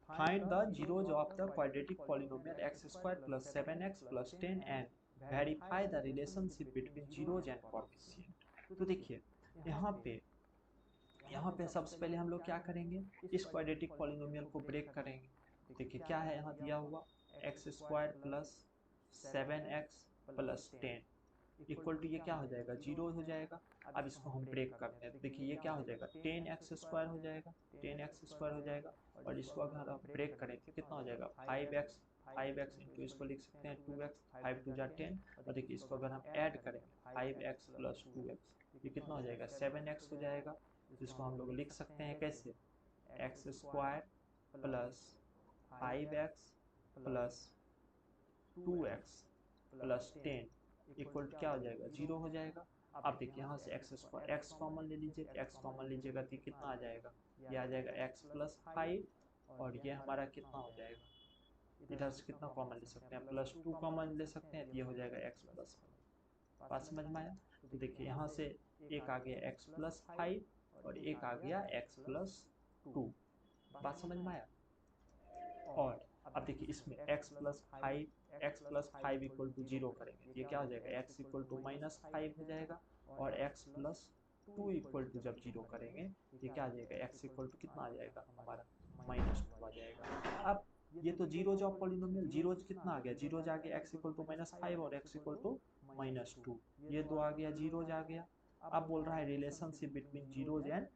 Find the zeros of the quadratic polynomial x square plus 7x plus 10 and verify the relationship between zeros and coefficient. तो देखिए यहाँ पे यहाँ पे सबसे पहले हम लोग क्या करेंगे, इस क्वाड्रेटिक पॉलिनोमियल को ब्रेक करेंगे। देखिए क्या है यहाँ दिया हुआ, x square plus 7x plus 10 equal to ये क्या हो जाएगा, 0 हो जाएगा। अब इसको हम ब्रेक करते हैं, देखिए ये क्या हो जाएगा, 10x स्क्वायर हो जाएगा, 10x स्क्वायर हो जाएगा। और इसको अगर हम ब्रेक करें तो कितना हो जाएगा, 5x इंटू इसको लिख सकते हैं 2x, 5 2 जा 10। और देखिए इसको अगर हम ऐड करेंगे 5x प्लस 2x ये कितना हो जाएगा, 7x हो जाएगा। जिसको हम लोग लिख सकते हैं कैसे, x square plus 5x plus 2x plus 10 equal to क्या हो जाएगा, 0 हो जाएगा। अब देखिए यहाँ से एक्स स्क्वायर, एक्स कॉमन ले लीजिए, एक्स कॉमन लीजिएगा तो कितना आ जाएगा, ये आ जाएगा एक्स प्लस 5। और ये हमारा कितना हो जाएगा, इधर से कितना कॉमन ले सकते हैं, प्लस 2 कॉमन ले सकते हैं, तो ये हो जाएगा एक्स प्लस 5। बात समझ में आया। तो देखिए यहाँ से एक आ गया एक्स प्लस 5 और एक आ गया एक्स प्लस 2। बात समझ में आया। और अब देखिए इसमें x plus five equal to 0 करेंगे तो ये क्या हो जाएगा, एक्स इक्वल टू -5 हो जाएगा। और एक्स प्लस 2 इक्वल टू जब 0 करेंगे ये क्या आ जाएगा, एक्स इक्वल टू कितना आ जाएगा हमारा, -2 आ जाएगा। अब ये तो जीरो जो पॉलिनोमियल, जीरो कितना आ गया, जीरो आ गया, एक्स इक्वल टू -5 और एक्स इक्वल टू -2, ये दो आ गया, जीरो आ गया। अब बोल रहा है relationship between zeros and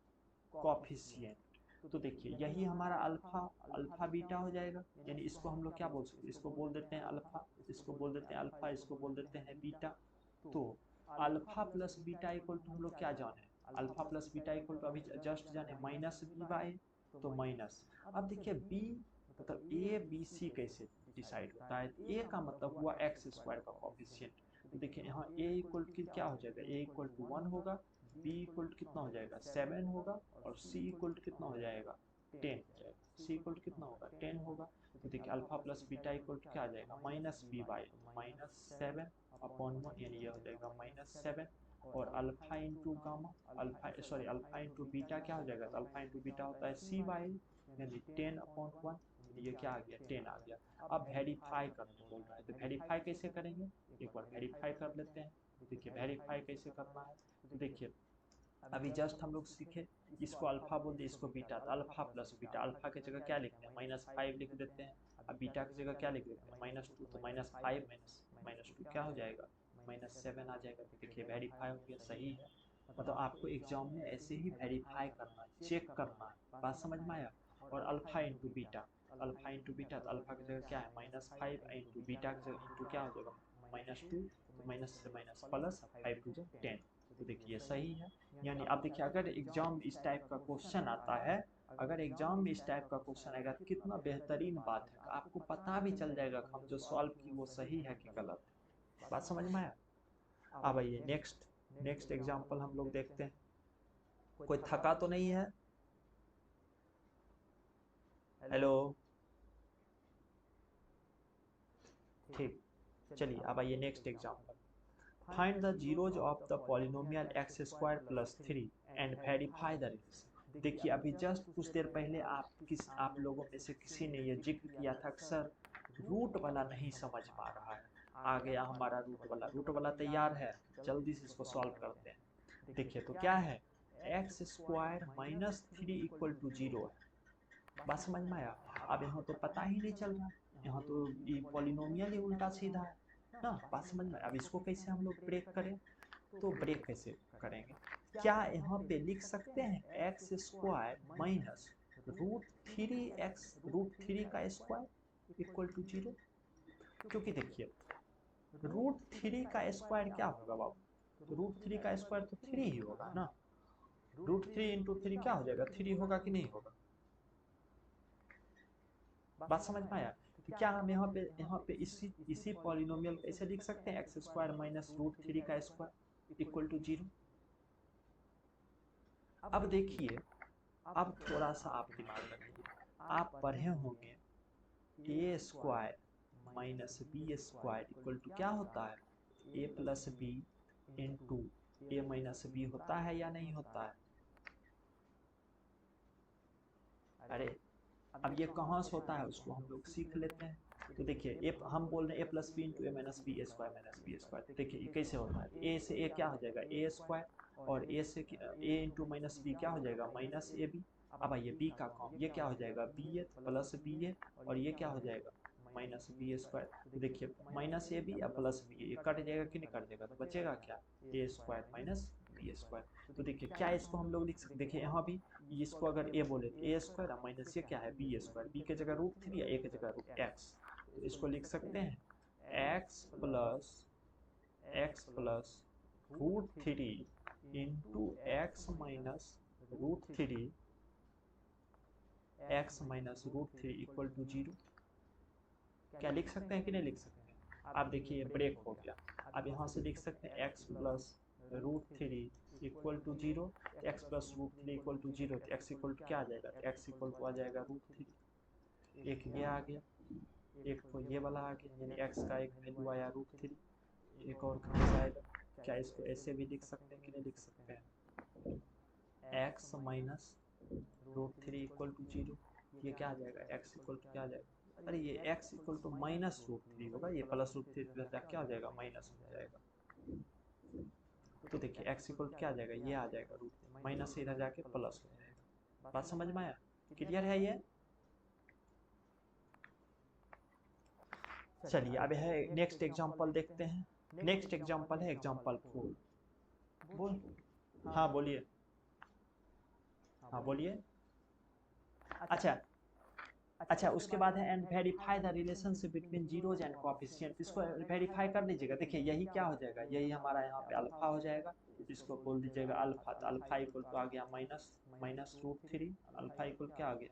coefficient. तो देखिए यही हमारा अल्फा बीटा हो जाएगा, यानी इसको हम लोग क्या बोल सकते हैं, इसको बोल देते हैं अल्फा, इसको बोल देते हैं अल्फा, इसको बोल देते हैं बीटा। तो alpha plus beta equal to हम लोग क्या जाने, alpha plus beta equal to अभी जस्ट जाने -b/a, तो माइनस। अब देखिए बी मतलब ए बी सी कैसे डिसाइड होता है, ए का मतलब हुआ एक्स स्क्वायर का कोएफिशिएंट। तो देखिए यहाँ ए इक्वल टू क्या हो जाएगा, ए इक्वल टू 1 होगा, बी इक्वल टू कितना हो जाएगा 7 होगा, और सी इक्वल टू कितना हो जाएगा 10 हो जाएगा, सी इक्वल टू कितना होगा 10 होगा। तो देखिए alpha plus beta equal to क्या आ जाएगा, -b/, -7 अपॉन 1, यानी ये हो जाएगा -7। और alpha into gamma, alpha into beta क्या हो जाएगा, तो अल्फा इंटू बीटा होता है c/, यानी 10 अपॉन 1, ये क्या आ गया 10 आ गया। अब वेरीफाई करने बोल रहा है, तो वेरीफाई कैसे करेंगे, एक बार वेरीफाई कर लेते हैं। देखिए वेरीफाई कैसे करना है, तो देखिए अभी जस्ट हम लोग सीखे, इसको अल्फा बोल दिए, इसको बीटा, तो अल्फा प्लस बीटा, अल्फा की जगह क्या लिखते हैं -5 लिख देते हैं। अब बीटा की जगह क्या लिख देते हैं -2, तो -5 -2 क्या हो जाएगा, -7 आ जाएगा। तो देखिए वेरीफाई हो गया, सही है। मतलब आपको एग्जाम में ऐसे ही वेरीफाई करना है, चेक करना है, बात समझ में आया। और alpha into beta, alpha into beta, तो अल्फा की जगह क्या है -5 इंटू बीटा की जगह इंटू क्या हो जाएगा -2, तो माइनस से माइनस प्लस 5 टू 10। तो देखिए सही है। यानी अब देखिए अगर एग्जाम में इस टाइप का क्वेश्चन आता है, अगर एग्जाम में इस टाइप का क्वेश्चन आएगा तो कितना बेहतरीन बात है, आपको पता भी चल जाएगा कि हम जो सॉल्व की वो सही है कि गलत है। बात समझ में आया। अब आइए नेक्स्ट एग्जाम्पल हम लोग देखते हैं। कोई थका तो नहीं है, हेलो, ठीक। चलिए अब आइए next example. Find the zeros of the polynomial x square plus 3 and verify the relation. देखिए अभी जस्ट कुछ देर पहले आप लोगों में से किसी ने ये जिक्र किया था कि सर रूट वाला नहीं समझ पा रहा है, आ गया हमारा रूट वाला तैयार है, जल्दी से इसको सॉल्व करते हैं। देखिए तो क्या है, एक्स स्क्वायर -3 इक्वल टू 0 है, बात समझ में आया। अब यहाँ तो पता ही नहीं चल रहा, यहाँ तो ये पॉलिनोमियल ही उल्टा सीधा है ना, बात समझ में। अब इसको कैसे हम लोग ब्रेक करें, तो ब्रेक कैसे करेंगे, क्या यहाँ पे लिख सकते हैं एक्स स्क्वायर माइनस √3 का स्क्वायर इक्वल टू 0। क्योंकि देखिए √3 का स्क्वायर क्या होगा बाबू, तो √3 का स्क्वायर तो 3 ही होगा ना, √3 इंटू 3 क्या हो जाएगा, 3 होगा कि नहीं होगा, बात समझ में आया। तो क्या हम यहाँ पे इसी पॉलिनोमियल को ऐसे लिख सकते हैं एक्स स्क्वायर माइनस √3 का स्क्वायर इक्वल टू 0। अब देखिए, अब थोड़ा सा आप दिमाग लगाइए, आप पढ़े होंगे A square minus B square equal to क्या होता है, A plus B into A minus B होता है या नहीं होता है। अरे अब ये कहाँ से होता है उसको हम लोग सीख लेते हैं। तो देखिए ए हम बोल रहे हैं ए plus B into A minus B square, देखिए ये कैसे होता है, ए से ए क्या हो जाएगा ए स्क्वायर, और ए से ए इंटू माइनस बी क्या हो जाएगा माइनस ए बी। अब आइए बी का कॉम, ये क्या हो जाएगा बी ए प्लस बी ए, और ये क्या हो जाएगा माइनस बी ए स्क्वायर। तो देखिए माइनस ए बी या प्लस बी ए, ये कट जाएगा कि नहीं कट जाएगा, तो बचेगा क्या ए स्क्वायर माइनस बी ए स्क्वायर। तो देखिए क्या इसको हम लोग लिख सकते, देखिए यहाँ भी इसको अगर ए बोले तो ए स्क्वायर माइनस ये क्या है बी ए स्क्वायर, बी के जगह रूट 3 या ए के जगह रूट एक्स, तो इसको लिख सकते हैं x plus root 3 into x minus root 3 x minus root 3 equal to 0। क्या लिख सकते हैं कि नहीं लिख सकते हैं। आप देखिए ये ब्रेक हो गया, अब यहाँ से लिख सकते हैं x plus root 3 equal to 0, x plus root 3 equal to 0, तो एक्स इक्वल टू क्या आ जाएगा, तो एक्स इक्वल टू आ जाएगा रूट 3, एक ये आ गया, एक तो ये वाला आ गया, यानी एक्स का एक वैल्यू आया रूट 3, एक और कहाँ से आएगा। क्या इसको ऐसे भी लिख सकते हैं कि नहीं लिख सकते हैं, x minus root 3 equal to 0, ये क्या आ जाएगा एक्स इक्वल टू क्या आ जाएगा, अरे ये x equal to minus root 3 होगा, ये प्लस रूट 3 प्लस क्या हो जाएगा माइनस हो जाएगा। तो देखिए एक्स इक्वल टू क्या आ जाएगा, ये आ जाएगा रूट 3 माइनस से इधर जाके प्लस हो जाएगा। बात समझ में आया, क्लियर है ये। चलिए अब है नेक्स्ट एग्जांपल देखते हैं। नेक्स्ट एग्जांपल है एग्जांपल 4। बोल हाँ बोलिए, हाँ बोलिए। अच्छा उसके बाद है and verify the relationship between zeros and coefficient, इसको वेरीफाई कर लीजिएगा। देखिए यही क्या हो जाएगा, यही हमारा यहाँ पे अल्फा हो जाएगा, इसको बोल दीजिएगा अल्फा, तो अल्फा इक्वल टू आ गया माइनस रूट 3, अल्फा इक्वल क्या आ गया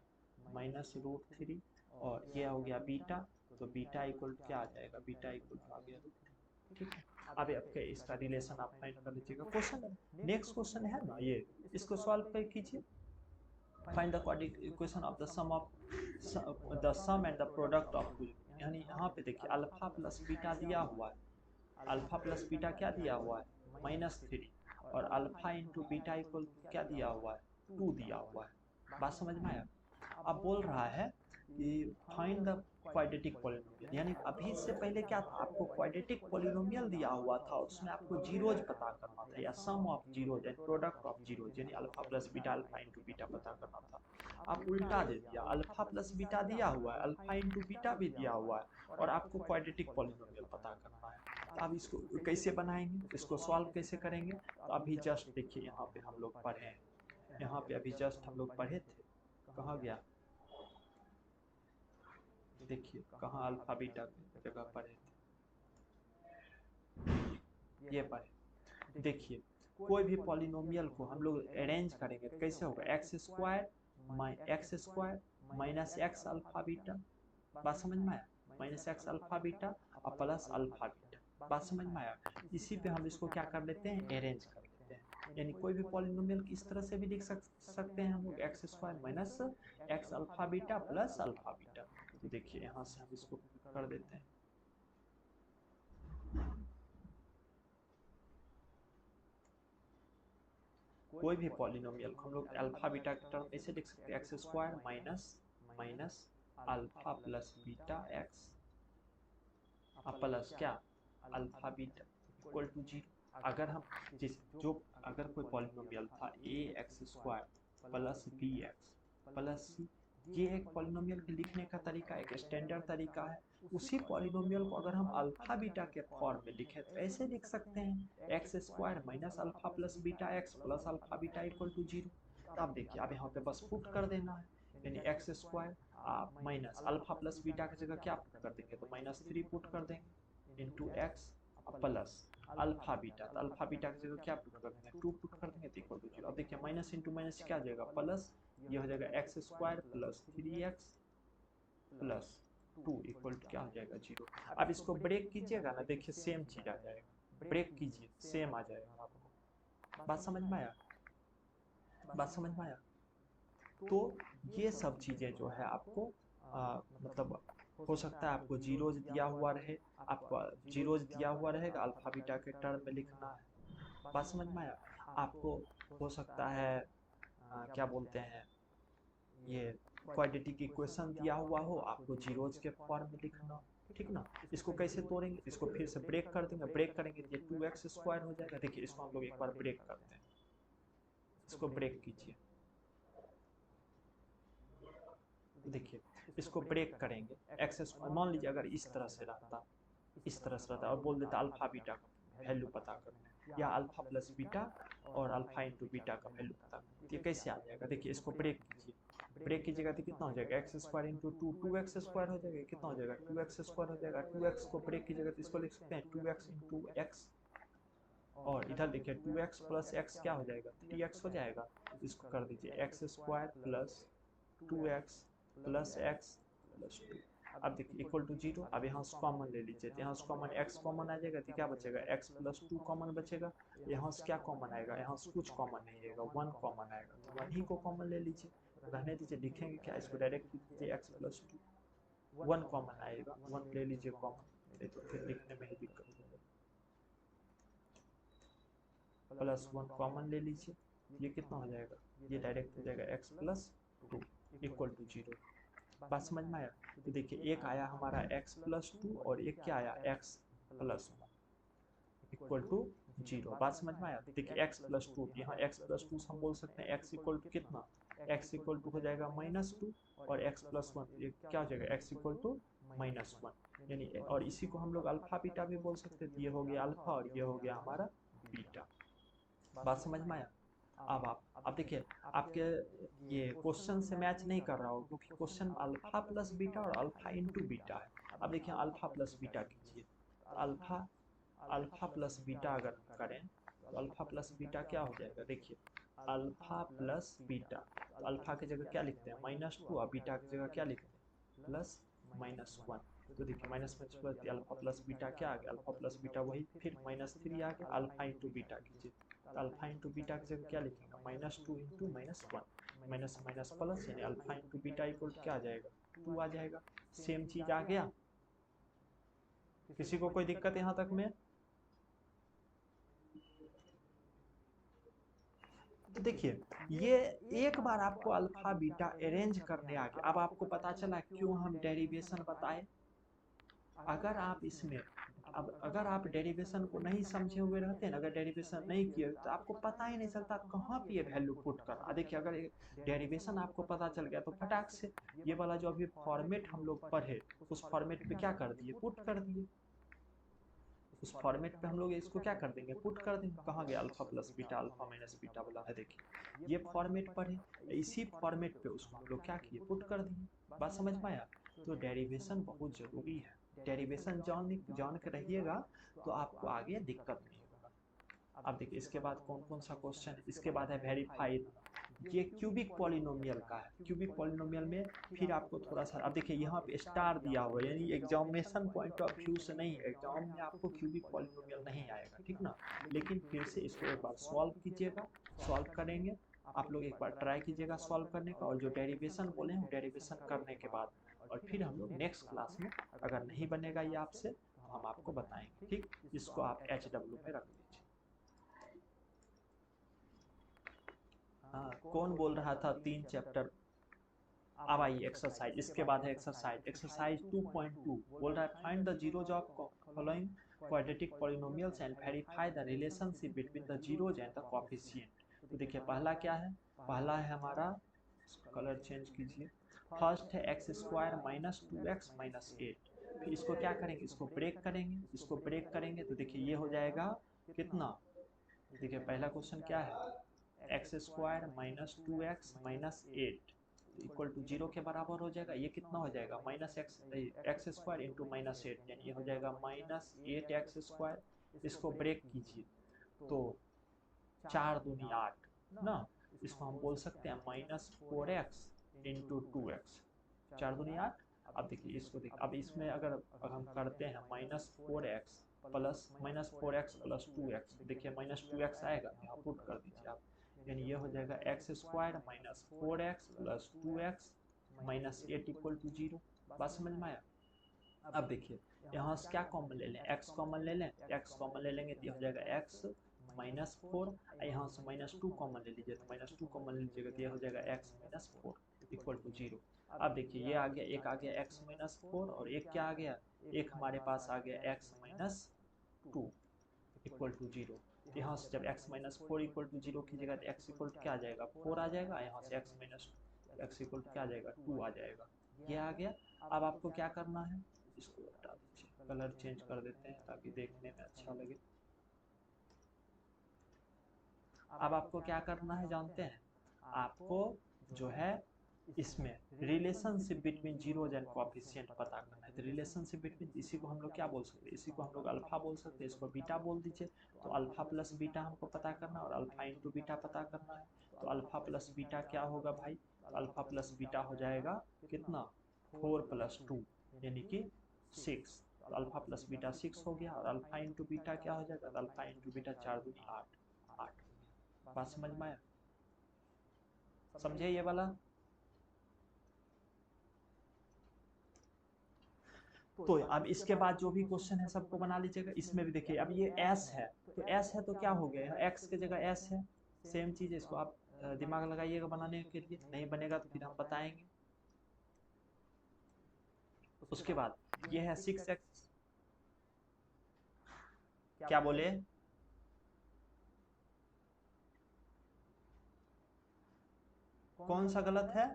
माइनस रूट 3, और ये हो गया बीटा, तो बीटा इक्वल क्या आ जाएगा, बीटा इक्वल टू आ गया रूट 3। ठीक है, अब आपके इसका रिलेशन आप फाइंड कर लीजिएगा। क्वेश्चन नेक्स्ट क्वेश्चन है ना ये, इसको सॉल्व कर कीजिए। Find the quadratic equation of the sum and the product of two, यानी यहाँ पे देखिए अल्फा प्लस बीटा दिया हुआ है, अल्फा प्लस बीटा क्या दिया हुआ है -3, और अल्फा इंटू बीटा इक्वल क्या दिया हुआ है 2 दिया हुआ है। बात समझ में आया। अब बोल रहा है कि फाइंड द क्वाड्रेटिक पॉलिनोमियल, यानी अभी से पहले क्या था, आपको क्वाड्रेटिक पॉलिनोमियल दिया हुआ था, उसमें आपको जीरोज पता करना था, या sum of zeros and product of zeros, यानी alpha plus beta alpha into beta पता करना था। आप उल्टा दे दिया, अल्फा प्लस बीटा दिया हुआ है, अल्फा इंटू बीटा भी दिया हुआ है, और आपको क्वाड्रेटिक पॉलिनोमियल पता करना है। तो अब इसको कैसे बनाएंगे, इसको सॉल्व कैसे करेंगे, तो अभी जस्ट देखिए यहाँ पे हम लोग पढ़े हैं, यहाँ पे अभी जस्ट हम लोग पढ़े थे, कहाँ गया देखिए, कहाँ अल्फा बीटा की जगह पढ़े थे, ये पढ़े। देखिए कोई भी पॉलिनोमियल को हम लोग अरेंज करेंगे तो कैसे होगा, x square minus x alpha beta, बात समझ में आया, माइनस एक्स अल्फा बीटा और प्लस अल्फा बीटा, बात समझ में आया। इसी पे हम इसको क्या कर लेते हैं, अरेंज कर लेते हैं, यानी कोई भी पॉलिनोमियल इस तरह से भी लिख सकते हैं हम लोग, x square minus x alpha beta plus alpha beta. तो देखिए यहाँ से हम इसको कर देते हैं, कोई भी पॉलिनोमियल को हम लोग अल्फा बीटा के टर्म ऐसे लिख सकते हैं, x square minus alpha plus beta x plus क्या अल्फा बीटा इक्वल टू 0। अगर हम अगर कोई पॉलिनोमियल था A X square plus B X plus C, ये एक पॉलिनोमियल के लिखने का तरीका, एक स्टैंडर्ड तरीका है। उसी पॉलिनोमियल को अगर हम अल्फा बीटा के फॉर्म में लिखें तो ऐसे लिख सकते हैं, x square minus alpha plus beta x plus alpha beta equal to 0। तो आप देखिए अब यहाँ पे बस पुट कर देना है, यानी x square minus alpha plus beta की जगह क्या पुट कर देंगे, तो -3 पुट कर देंगे into x plus alpha beta, तो अल्फा बीटा की जगह क्या पुट कर देंगे 2 पुट कर देंगे, तो इक्वल टू 0। अब देखिए माइनस इंटू माइनस क्या आ जाएगा प्लस, ये हो जाएगा x square plus 3x plus 2 equal to क्या हो जाएगा 0। अब इसको ब्रेक कीजिएगा ना, देखिए सेम चीज आ जाएगा, ब्रेक कीजिए सेम आ जाएगा आपको। बात समझ में आया, बात समझ में आया। तो ये सब चीज़ें जो है आपको मतलब हो सकता है आपको जीरोज दिया हुआ रहे, आपको जीरोज दिया हुआ रहेगा, अल्फा बीटा के टर्म में लिखना है। बात समझ में आया। आपको हो सकता है क्या बोलते हैं, ये क्वाड्रेटिक इक्वेशन दिया हुआ हो, आपको जीरोज के फॉर्म में लिखना हो, ठीक ना। इसको कैसे तोड़ेंगे, इसको फिर से ब्रेक कर देंगे, ब्रेक करेंगे तो ये 2x स्क्वायर हो जाएगा। देखिए इसको हम लोग एक बार ब्रेक करते हैं, इसको ब्रेक कीजिए। देखिए इसको ब्रेक करेंगे, एक्स स्क्वायर मान लीजिए अगर इस तरह से रहता, इस तरह से रहता और बोल देता अल्फा बीटा का वैल्यू पता करो, या अल्फा प्लस बीटा और अल्फा इंटू बीटा का वैल्यू पता करो, ये कैसे आ जाएगा? देखिए इसको ब्रेक कीजिए, ब्रेक कीजिएगा तो कितना हो जाएगा? X square into two, two x square हो जाएगा। कितना हो जाएगा? टू एक्स स्क्वायर हो जाएगा। टू एक्स को ब्रेक कीजिएगा तो इसको लिख सकते हैं टू एक्स इंटू एक्स, और इधर देखिए टू एक्स प्लस एक्स क्या हो जाएगा? थ्री एक्स हो जाएगा। इसको कर दीजिए x square plus two x plus x plus to. अब देखिए इक्वल टू जीरो। अब यहाँ से कॉमन ले लीजिए, तो यहाँ से कॉमन एक्स कॉमन आ जाएगा तो क्या बचेगा? एक्स प्लस टू कॉमन बचेगा। यहाँ से क्या कॉमन आएगा? यहाँ से कुछ कॉमन नहीं आएगा, वन कॉमन आएगा, तो वन ही को कॉमन ले लीजिए, रहने दीजिए। लिखेंगे क्या? इसको डायरेक्ट लिख दीजिए x plus to, one common आएगा, वन ले लीजिए कॉमन, नहीं तो फिर लिखने में ही दिक्कत होगा। प्लस वन कॉमन ले लीजिए, ये कितना हो जाएगा? ये डायरेक्ट हो जाएगा x plus two equal to zero. बात समझ में आया? तो देखिए एक आया हमारा x प्लस टू और एक क्या आया? x plus one equal to zero. बात समझ में आया? देखिए x प्लस टू, यहाँ x प्लस टू हम बोल सकते हैं x इक्वल टू कितना? x इक्वल टू हो जाएगा माइनस टू, और x प्लस वन क्या हो जाएगा? x equal to minus one, यानी और इसी को हम लोग अल्फा बीटा भी बोल सकते हैं। ये हो गया अल्फा और ये हो गया हमारा बीटा। बात समझ में आया? अब देखिए आपके ये क्वेश्चन से मैच नहीं कर रहा हो, क्योंकि क्वेश्चन अल्फा प्लस बीटा और अल्फा इंटू बीटा है। अब देखिए अल्फा प्लस बीटा कीजिए, तो अल्फा अल्फा प्लस बीटा अगर करें तो अल्फा प्लस बीटा क्या हो जाएगा? देखिए अल्फा प्लस बीटा, तो अल्फा की जगह क्या लिखते हैं? माइनस टू, और बीटा की जगह क्या लिखते हैं? Plus minus one. तो देखिए minus minus plus, alpha plus beta क्या आ गया? अल्फा प्लस बीटा वही फिर माइनस थ्री आ गया। अल्फा इंटू बीटा कीजिए, तो अल्फा इंटू बीटा की जगह क्या लिखेंगे? Minus two into minus one, minus minus plus, यानी अल्फा इंटू बीटा इक्वल क्या आ जाएगा? टू आ जाएगा। सेम चीज आ गया। किसी को कोई दिक्कत यहाँ तक में? तो देखिए ये एक बार आपको अल्फा बीटा अरेंज करने आ गया। अब आपको पता चला क्यों हम डेरिवेशन बताए। अगर आप इसमें अब अगर आप डेरिवेशन को नहीं समझे हुए रहते हैं, अगर डेरिवेशन नहीं किए तो आपको पता ही नहीं चलता कहाँ पे ये वैल्यू पुट करना। देखिए अगर डेरिवेशन आपको पता चल गया तो फटाक से ये वाला जो अभी फॉर्मेट हम लोग पढ़े उस फॉर्मेट पे क्या कर दिए? पुट कर दिए। उस फॉर्मेट पे हम लोग इसको क्या कर देंगे? पुट कर देंगे। कहाँ गया alpha plus beta, alpha minus beta वाला है? देखिए ये फॉर्मेट पढ़े, इसी फॉर्मेट पे उसको हम लोग क्या किए? पुट कर दिए। बात समझ में आया? तो डेरिवेशन बहुत जरूरी है। डेरिवेशन जान के रहिएगा तो आपको आगे दिक्कत नहीं होगा। अब देखिए इसके बाद कौन कौन सा क्वेश्चन है? इसके बाद है वेरीफाइड। ये क्यूबिक पॉलिनोमियल का है। क्यूबिक पॉलिनोमियल में फिर आपको थोड़ा सा, अब देखिए यहाँ पे स्टार दिया हुआ है, यानी एग्जामिनेशन पॉइंट ऑफ व्यू से नहीं, एग्जाम में आपको क्यूबिक पॉलिनोमियल नहीं आएगा, ठीक ना? लेकिन फिर से इसको एक बार सॉल्व कीजिएगा, सॉल्व करेंगे आप लोग, एक बार ट्राई कीजिएगा सॉल्व करने का, और जो डेरिवेशन बोले हैं डेरिवेशन करने के बाद, और फिर हम लोग नेक्स्ट क्लास में अगर नहीं बनेगा ये आपसे तो हम आपको बताएंगे, ठीक? इसको आप HW में रख लीजिए। हाँ, कौन बोल रहा था 3 चैप्टर? अब आइए एक्सरसाइज, इसके बाद है एक्सरसाइज। एक्सरसाइज 2.2 बोल रहा है find the zeros of following quadratic polynomials and verify the relationship between the zeros and the coefficient. तो देखिए पहला क्या है? पहला है हमारा, कलर चेंज कीजिए। फर्स्ट है x square minus two x minus eight. फिर इसको क्या करेंगे? इसको ब्रेक करेंगे। इसको ब्रेक करेंगे तो देखिए ये हो जाएगा कितना? देखिए पहला क्वेश्चन क्या है? X square minus two x minus eight equal to zero के बराबर हो जाएगा। ये कितना हो जाएगा? Minus x square into minus eight, यानी ये हो जाएगा माइनस एट एक्स स्क्वायर। इसको ब्रेक कीजिए तो चार दूनी आठ ना, इसको हम बोल सकते हैं minus four x into two x, चार दूनी आठ। अब देखिए इसको अब इसमें अगर हम करते हैं minus four x plus minus four x plus two x, देखिए माइनस टू एक्स आएगा, यहाँ पुट कर दीजिए आप, यानी ये हो जाएगा x square minus four x plus two x minus eight equal to zero. बात समझ में आया? अब देखिए यहाँ से क्या कॉमन ले लें? एक्स कॉमन ले लें, एक्स कॉमन ले लेंगे तो ये हो जाएगा एक्स माइनस फोर, यहाँ से माइनस टू कॉमन ले लीजिए तो माइनस टू कॉमन ले लीजिएगा तो ये हो जाएगा x minus four equal to zero. अब देखिए ये आ गया, एक आ गया एक्स माइनस फोर, और एक क्या आ गया? एक हमारे पास आ गया x minus two equal to zero. यहाँ से जब x minus four equal to zero कीजिएगा तो x इक्वल टू क्या आ जाएगा 4 आ जाएगा, यहाँ से x minus x equal to क्या आ जाएगा 2 आ जाएगा। ये आ गया। अब आपको क्या करना है, इसको हटा दीजिए, कलर चेंज कर देते हैं ताकि देखने में अच्छा लगे। अब आपको क्या करना है जानते हैं, आपको जो है इसमें relationship between zeros and coefficient पता करना है। तो रिलेशनशिप बिटवीन, इसी को हम लोग क्या बोल सकते हैं, इसी को हम लोग अल्फा बोल सकते हैं, इसको बीटा बोल दीजिए। तो अल्फा प्लस बीटा हमको पता करना है और अल्फा इंटू बीटा पता करना है। तो अल्फा प्लस बीटा क्या होगा भाई, अल्फा प्लस बीटा हो जाएगा कितना 4 प्लस 2 यानी कि 6। तो अल्फा प्लस बीटा 6 हो गया और अल्फा इंटू बीटा क्या हो जाएगा, अल्फा इंटू बीटा 4 दूनी 8 8। बात समझ में आया, समझे ये वाला। तो अब इसके बाद जो भी क्वेश्चन है सबको बना लीजिएगा। इसमें भी देखिए अब ये s है, तो s है तो क्या हो गया, x की जगह s है। सेम चीज है, इसको आप दिमाग लगाइएगा बनाने के लिए, नहीं बनेगा तो फिर हम बताएंगे। उसके बाद ये है 6x, क्या बोले, कौन सा गलत है,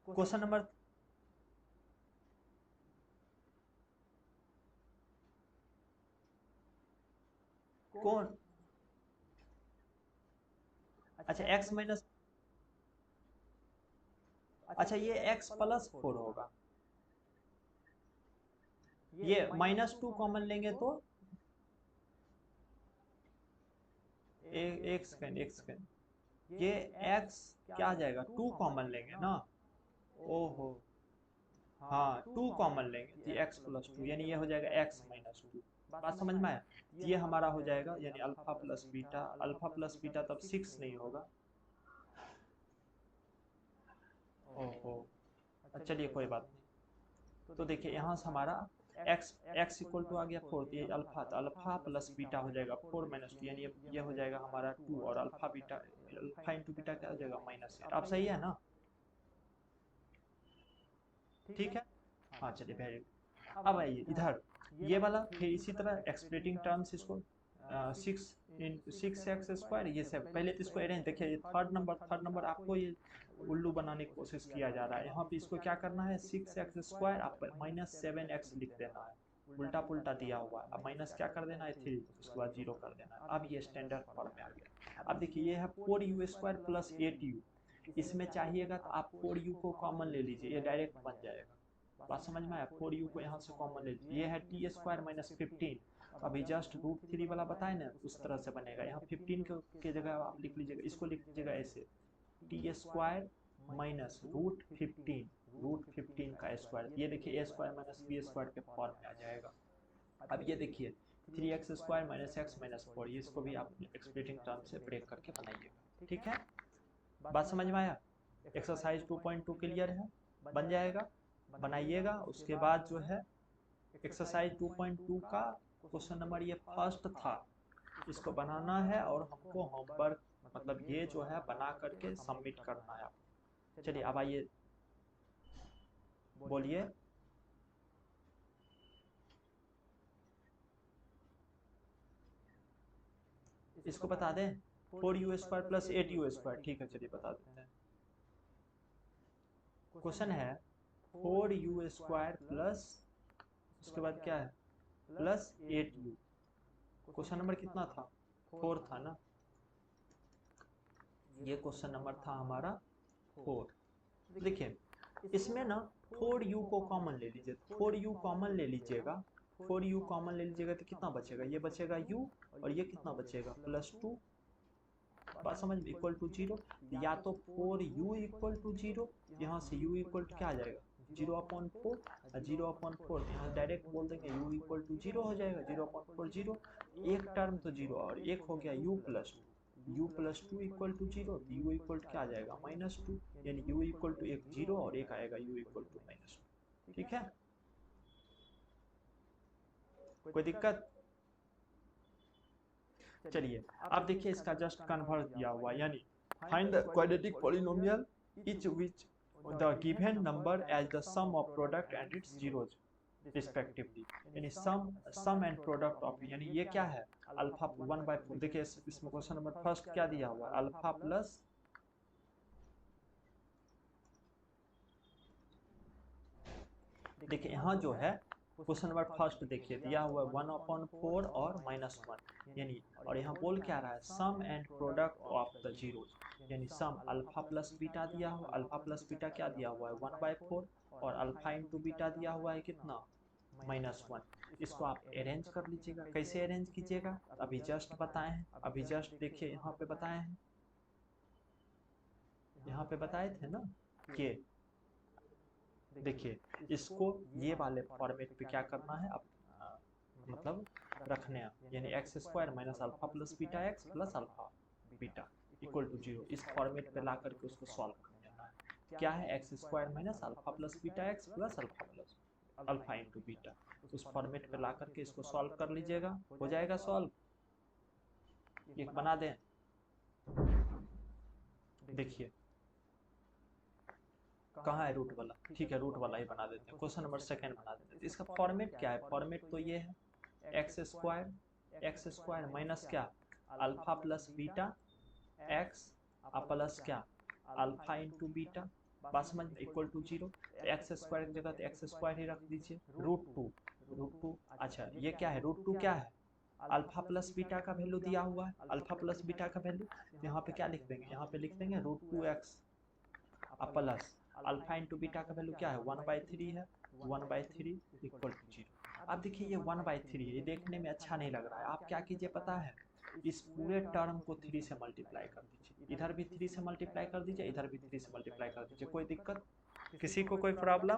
क्वेश्चन नंबर कौन, अच्छा x माइनस, अच्छा ये x प्लस 4 होगा, ये -2 कॉमन लेंगे तो एक सेकेंड एक सेकेंड, ये x क्या आ जाएगा 2 कॉमन लेंगे ना, ओहो हाँ 2 कॉमन लेंगे तो x प्लस 2 यानी ये हो जाएगा x माइनस 2। बात समझ में आया, ये हमारा हो जाएगा यानी alpha plus beta, alpha plus beta तब 6 नहीं होगा, ओहो चलिए कोई बात नहीं। तो देखिए यहाँ से हमारा x इक्वल टू आ गया 4, तो ये अल्फा, तो अल्फा प्लस बीटा हो जाएगा 4 माइनस 2 यानी ये हो जाएगा हमारा 2 और alpha beta, alpha into beta क्या हो जाएगा -8। आप सही है ना, ठीक है। हाँ चलिए वेरी गुड। अब आइए इधर ये वाला, फिर इसी तरह एक्सप्रेटिंग टर्म्स, इसको 6x², ये सब पहले तो इसको अरेंज, देखिए थर्ड नंबर आपको ये उल्लू बनाने की कोशिश किया जा रहा है। यहाँ पे इसको क्या करना है 6x² आप -7x लिख देना है, उल्टा पुल्टा दिया हुआ है। अब माइनस क्या कर देना है 3, उसके बाद 0 कर देना है। अब ये स्टैंडर्ड फॉर्म में आ गया। अब देखिए ये है 4u² प्लस 8u, इसमें चाहिएगा तो आप 4u को कॉमन ले लीजिए, ये डायरेक्ट बन जाएगा। बात समझ में आया, 4u को यहाँ से कॉमन ले लीजिए। ये है t² माइनस 15, अभी जस्ट √3 वाला बताए ना उस तरह से बनेगा। यहाँ 15 के जगह आप लिख लीजिएगा, इसको लिख लीजिएगा ऐसे t² माइनस √15 का स्क्वायर, ये देखिए a² माइनस b² के फॉर्म में आ जाएगा। अब ये देखिए 3x² माइनस x माइनस 4, इसको भी आप एक्सप्रेटिंग टर्म से ब्रेक करके बनाइएगा, ठीक है। बात समझ में आया, एक्सरसाइज 2.2 क्लियर है, बन जाएगा, बनाइएगा। उसके बाद जो है एक्सरसाइज 2.2 का क्वेश्चन नंबर ये फर्स्ट था, इसको बनाना है और हमको होमवर्क मतलब ये जो है बना करके सबमिट करना है आपको। चलिए अब आइए बोलिए, इसको बता दें 4u² प्लस 8u², ठीक है चलिए बता देते हैं। क्वेश्चन है 4u² प्लस, उसके बाद क्या है प्लस 8u, क्वेश्चन नंबर कितना था 4 था ना, ये क्वेश्चन नंबर था हमारा 4। देखिए इसमें ना 4u को कॉमन ले लीजिए, 4u कॉमन ले लीजिएगा, 4u कॉमन ले लीजिएगा तो कितना बचेगा, ये बचेगा u और ये कितना बचेगा +2। बात समझ में, इक्वल टू 0, या तो 4u इक्वल टू 0, यहाँ से u इक्वल टू क्या आ जाएगा 0/4, 0/4 यहाँ डायरेक्ट बोल देंगे u इक्वल टू 0 हो जाएगा, 0/4 0, एक टर्म तो 0 और एक हो गया u+2 equal to 0, u equal to क्या आ जाएगा -2, यानी u इक्वल टू एक 0 और एक आएगा u इक्वल टू -2, ठीक है। कोई दिक्कत, चलिए अब देखिए इसका जस्ट कन्वर्ट दिया हुआ, यानी find the quadratic polynomial each which the given number as the sum of product and its zeros। Respectively, यानी सम एंड प्रोडक्ट ऑफ, यानी ये क्या है अल्फा 1/4। देखिए इसमें क्वेश्चन नंबर फर्स्ट क्या दिया हुआ है अल्फा प्लस, देखिए यहाँ जो है क्वेश्चन नंबर फर्स्ट देखिए दिया हुआ है 1/4 और -1, यानी और यहाँ बोल क्या रहा है sum and product of the zeros, यानी सम अल्फा प्लस बीटा दिया हुआ, अल्फा प्लस बीटा क्या दिया हुआ है 1/4 और अल्फा इंटू बीटा दिया हुआ है कितना -1। इसको आप अरेंज कर लीजिएगा, कैसे अरेंज कीजिएगा अभी जस्ट बताए हैं, अभी जस्ट देखिए यहाँ पे बताए हैं, यहाँ पे बताए थे ना कि देखिए इसको ये वाले फॉर्मेट पे क्या करना है अब मतलब रखने हैं, यानी x square minus alpha plus beta x plus alpha beta equal to 0, इस फॉर्मेट पे ला करके उसको सॉल्व कर देना है। क्या है x square minus alpha plus beta x plus alpha into beta, उस फॉर्मेट पे ला करके इसको सॉल्व कर लीजिएगा, हो जाएगा सॉल्व। एक बना दें, देखिए कहाँ है रूट वाला, ठीक है रूट वाला ही बना देते हैं, क्वेश्चन नंबर सेकंड बना देते हैं। इसका फॉर्मेट क्या है, फॉर्मेट तो ये है एक्स स्क्वायर माइनस क्या alpha plus beta x plus क्या अल्फा इंटू बीटा, बात समझ में इक्वल टू 0। एक्स स्क्वायर की जगह तो एक्स स्क्वायर ही रख दीजिए, रूट टू। अच्छा ये क्या है रूट टू क्या है अल्फा प्लस बीटा का वैल्यू दिया हुआ है, अल्फा प्लस बीटा का वैल्यू यहाँ पे क्या लिख देंगे, यहाँ पे लिख देंगे √2x plus alpha into beta का वैल्यू क्या है 1/3 है, 1/3 इक्वल टू 0। अब देखिए ये 1/3 है, ये देखने में अच्छा नहीं लग रहा है, आप क्या कीजिए पता है इस पूरे टर्म को 3 से मल्टीप्लाई कर दीजिए, इधर भी 3 से मल्टीप्लाई कर दीजिए, इधर भी 3 से मल्टीप्लाई कर दीजिए, कोई दिक्कत किसी को कोई प्रॉब्लम?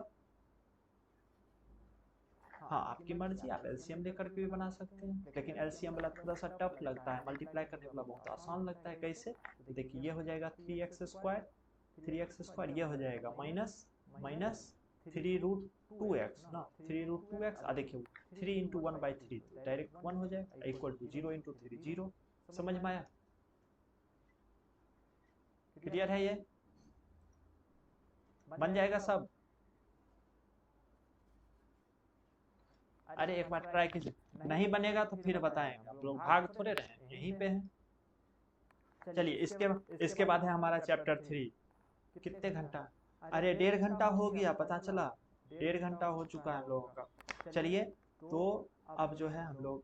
हाँ आपकी मर्जी, आप एलसीएम लेकर के भी बना सकते हैं, लेकिन एलसीएम वाला थोड़ा सा टफ लगता है, मल्टीप्लाई करने वाला बहुत आसान लगता है। कैसे, तो देखिए ये हो जाएगा 3x स्क्वायर ये हो जाएगा माइनस 3√2x ना, 3√2x देखिए 3 इंटू 1/3 तो डायरेक्ट 1 हो जाएगा इक्वल टू 0 इंटू 3 0। समझ में आया, क्लियर है, ये बन जाएगा सब। अरे एक बार ट्राई कीजिए, नहीं बनेगा तो फिर बताएंगे, हम लोग भाग थोड़े रहे यहीं पे हैं। चलिए इसके बाद है हमारा चैप्टर 3, कितने घंटा, अरे 1.5 घंटा हो गया, पता चला 1.5 घंटा हो चुका है हम लोगों का। चलिए तो अब जो है हम लोग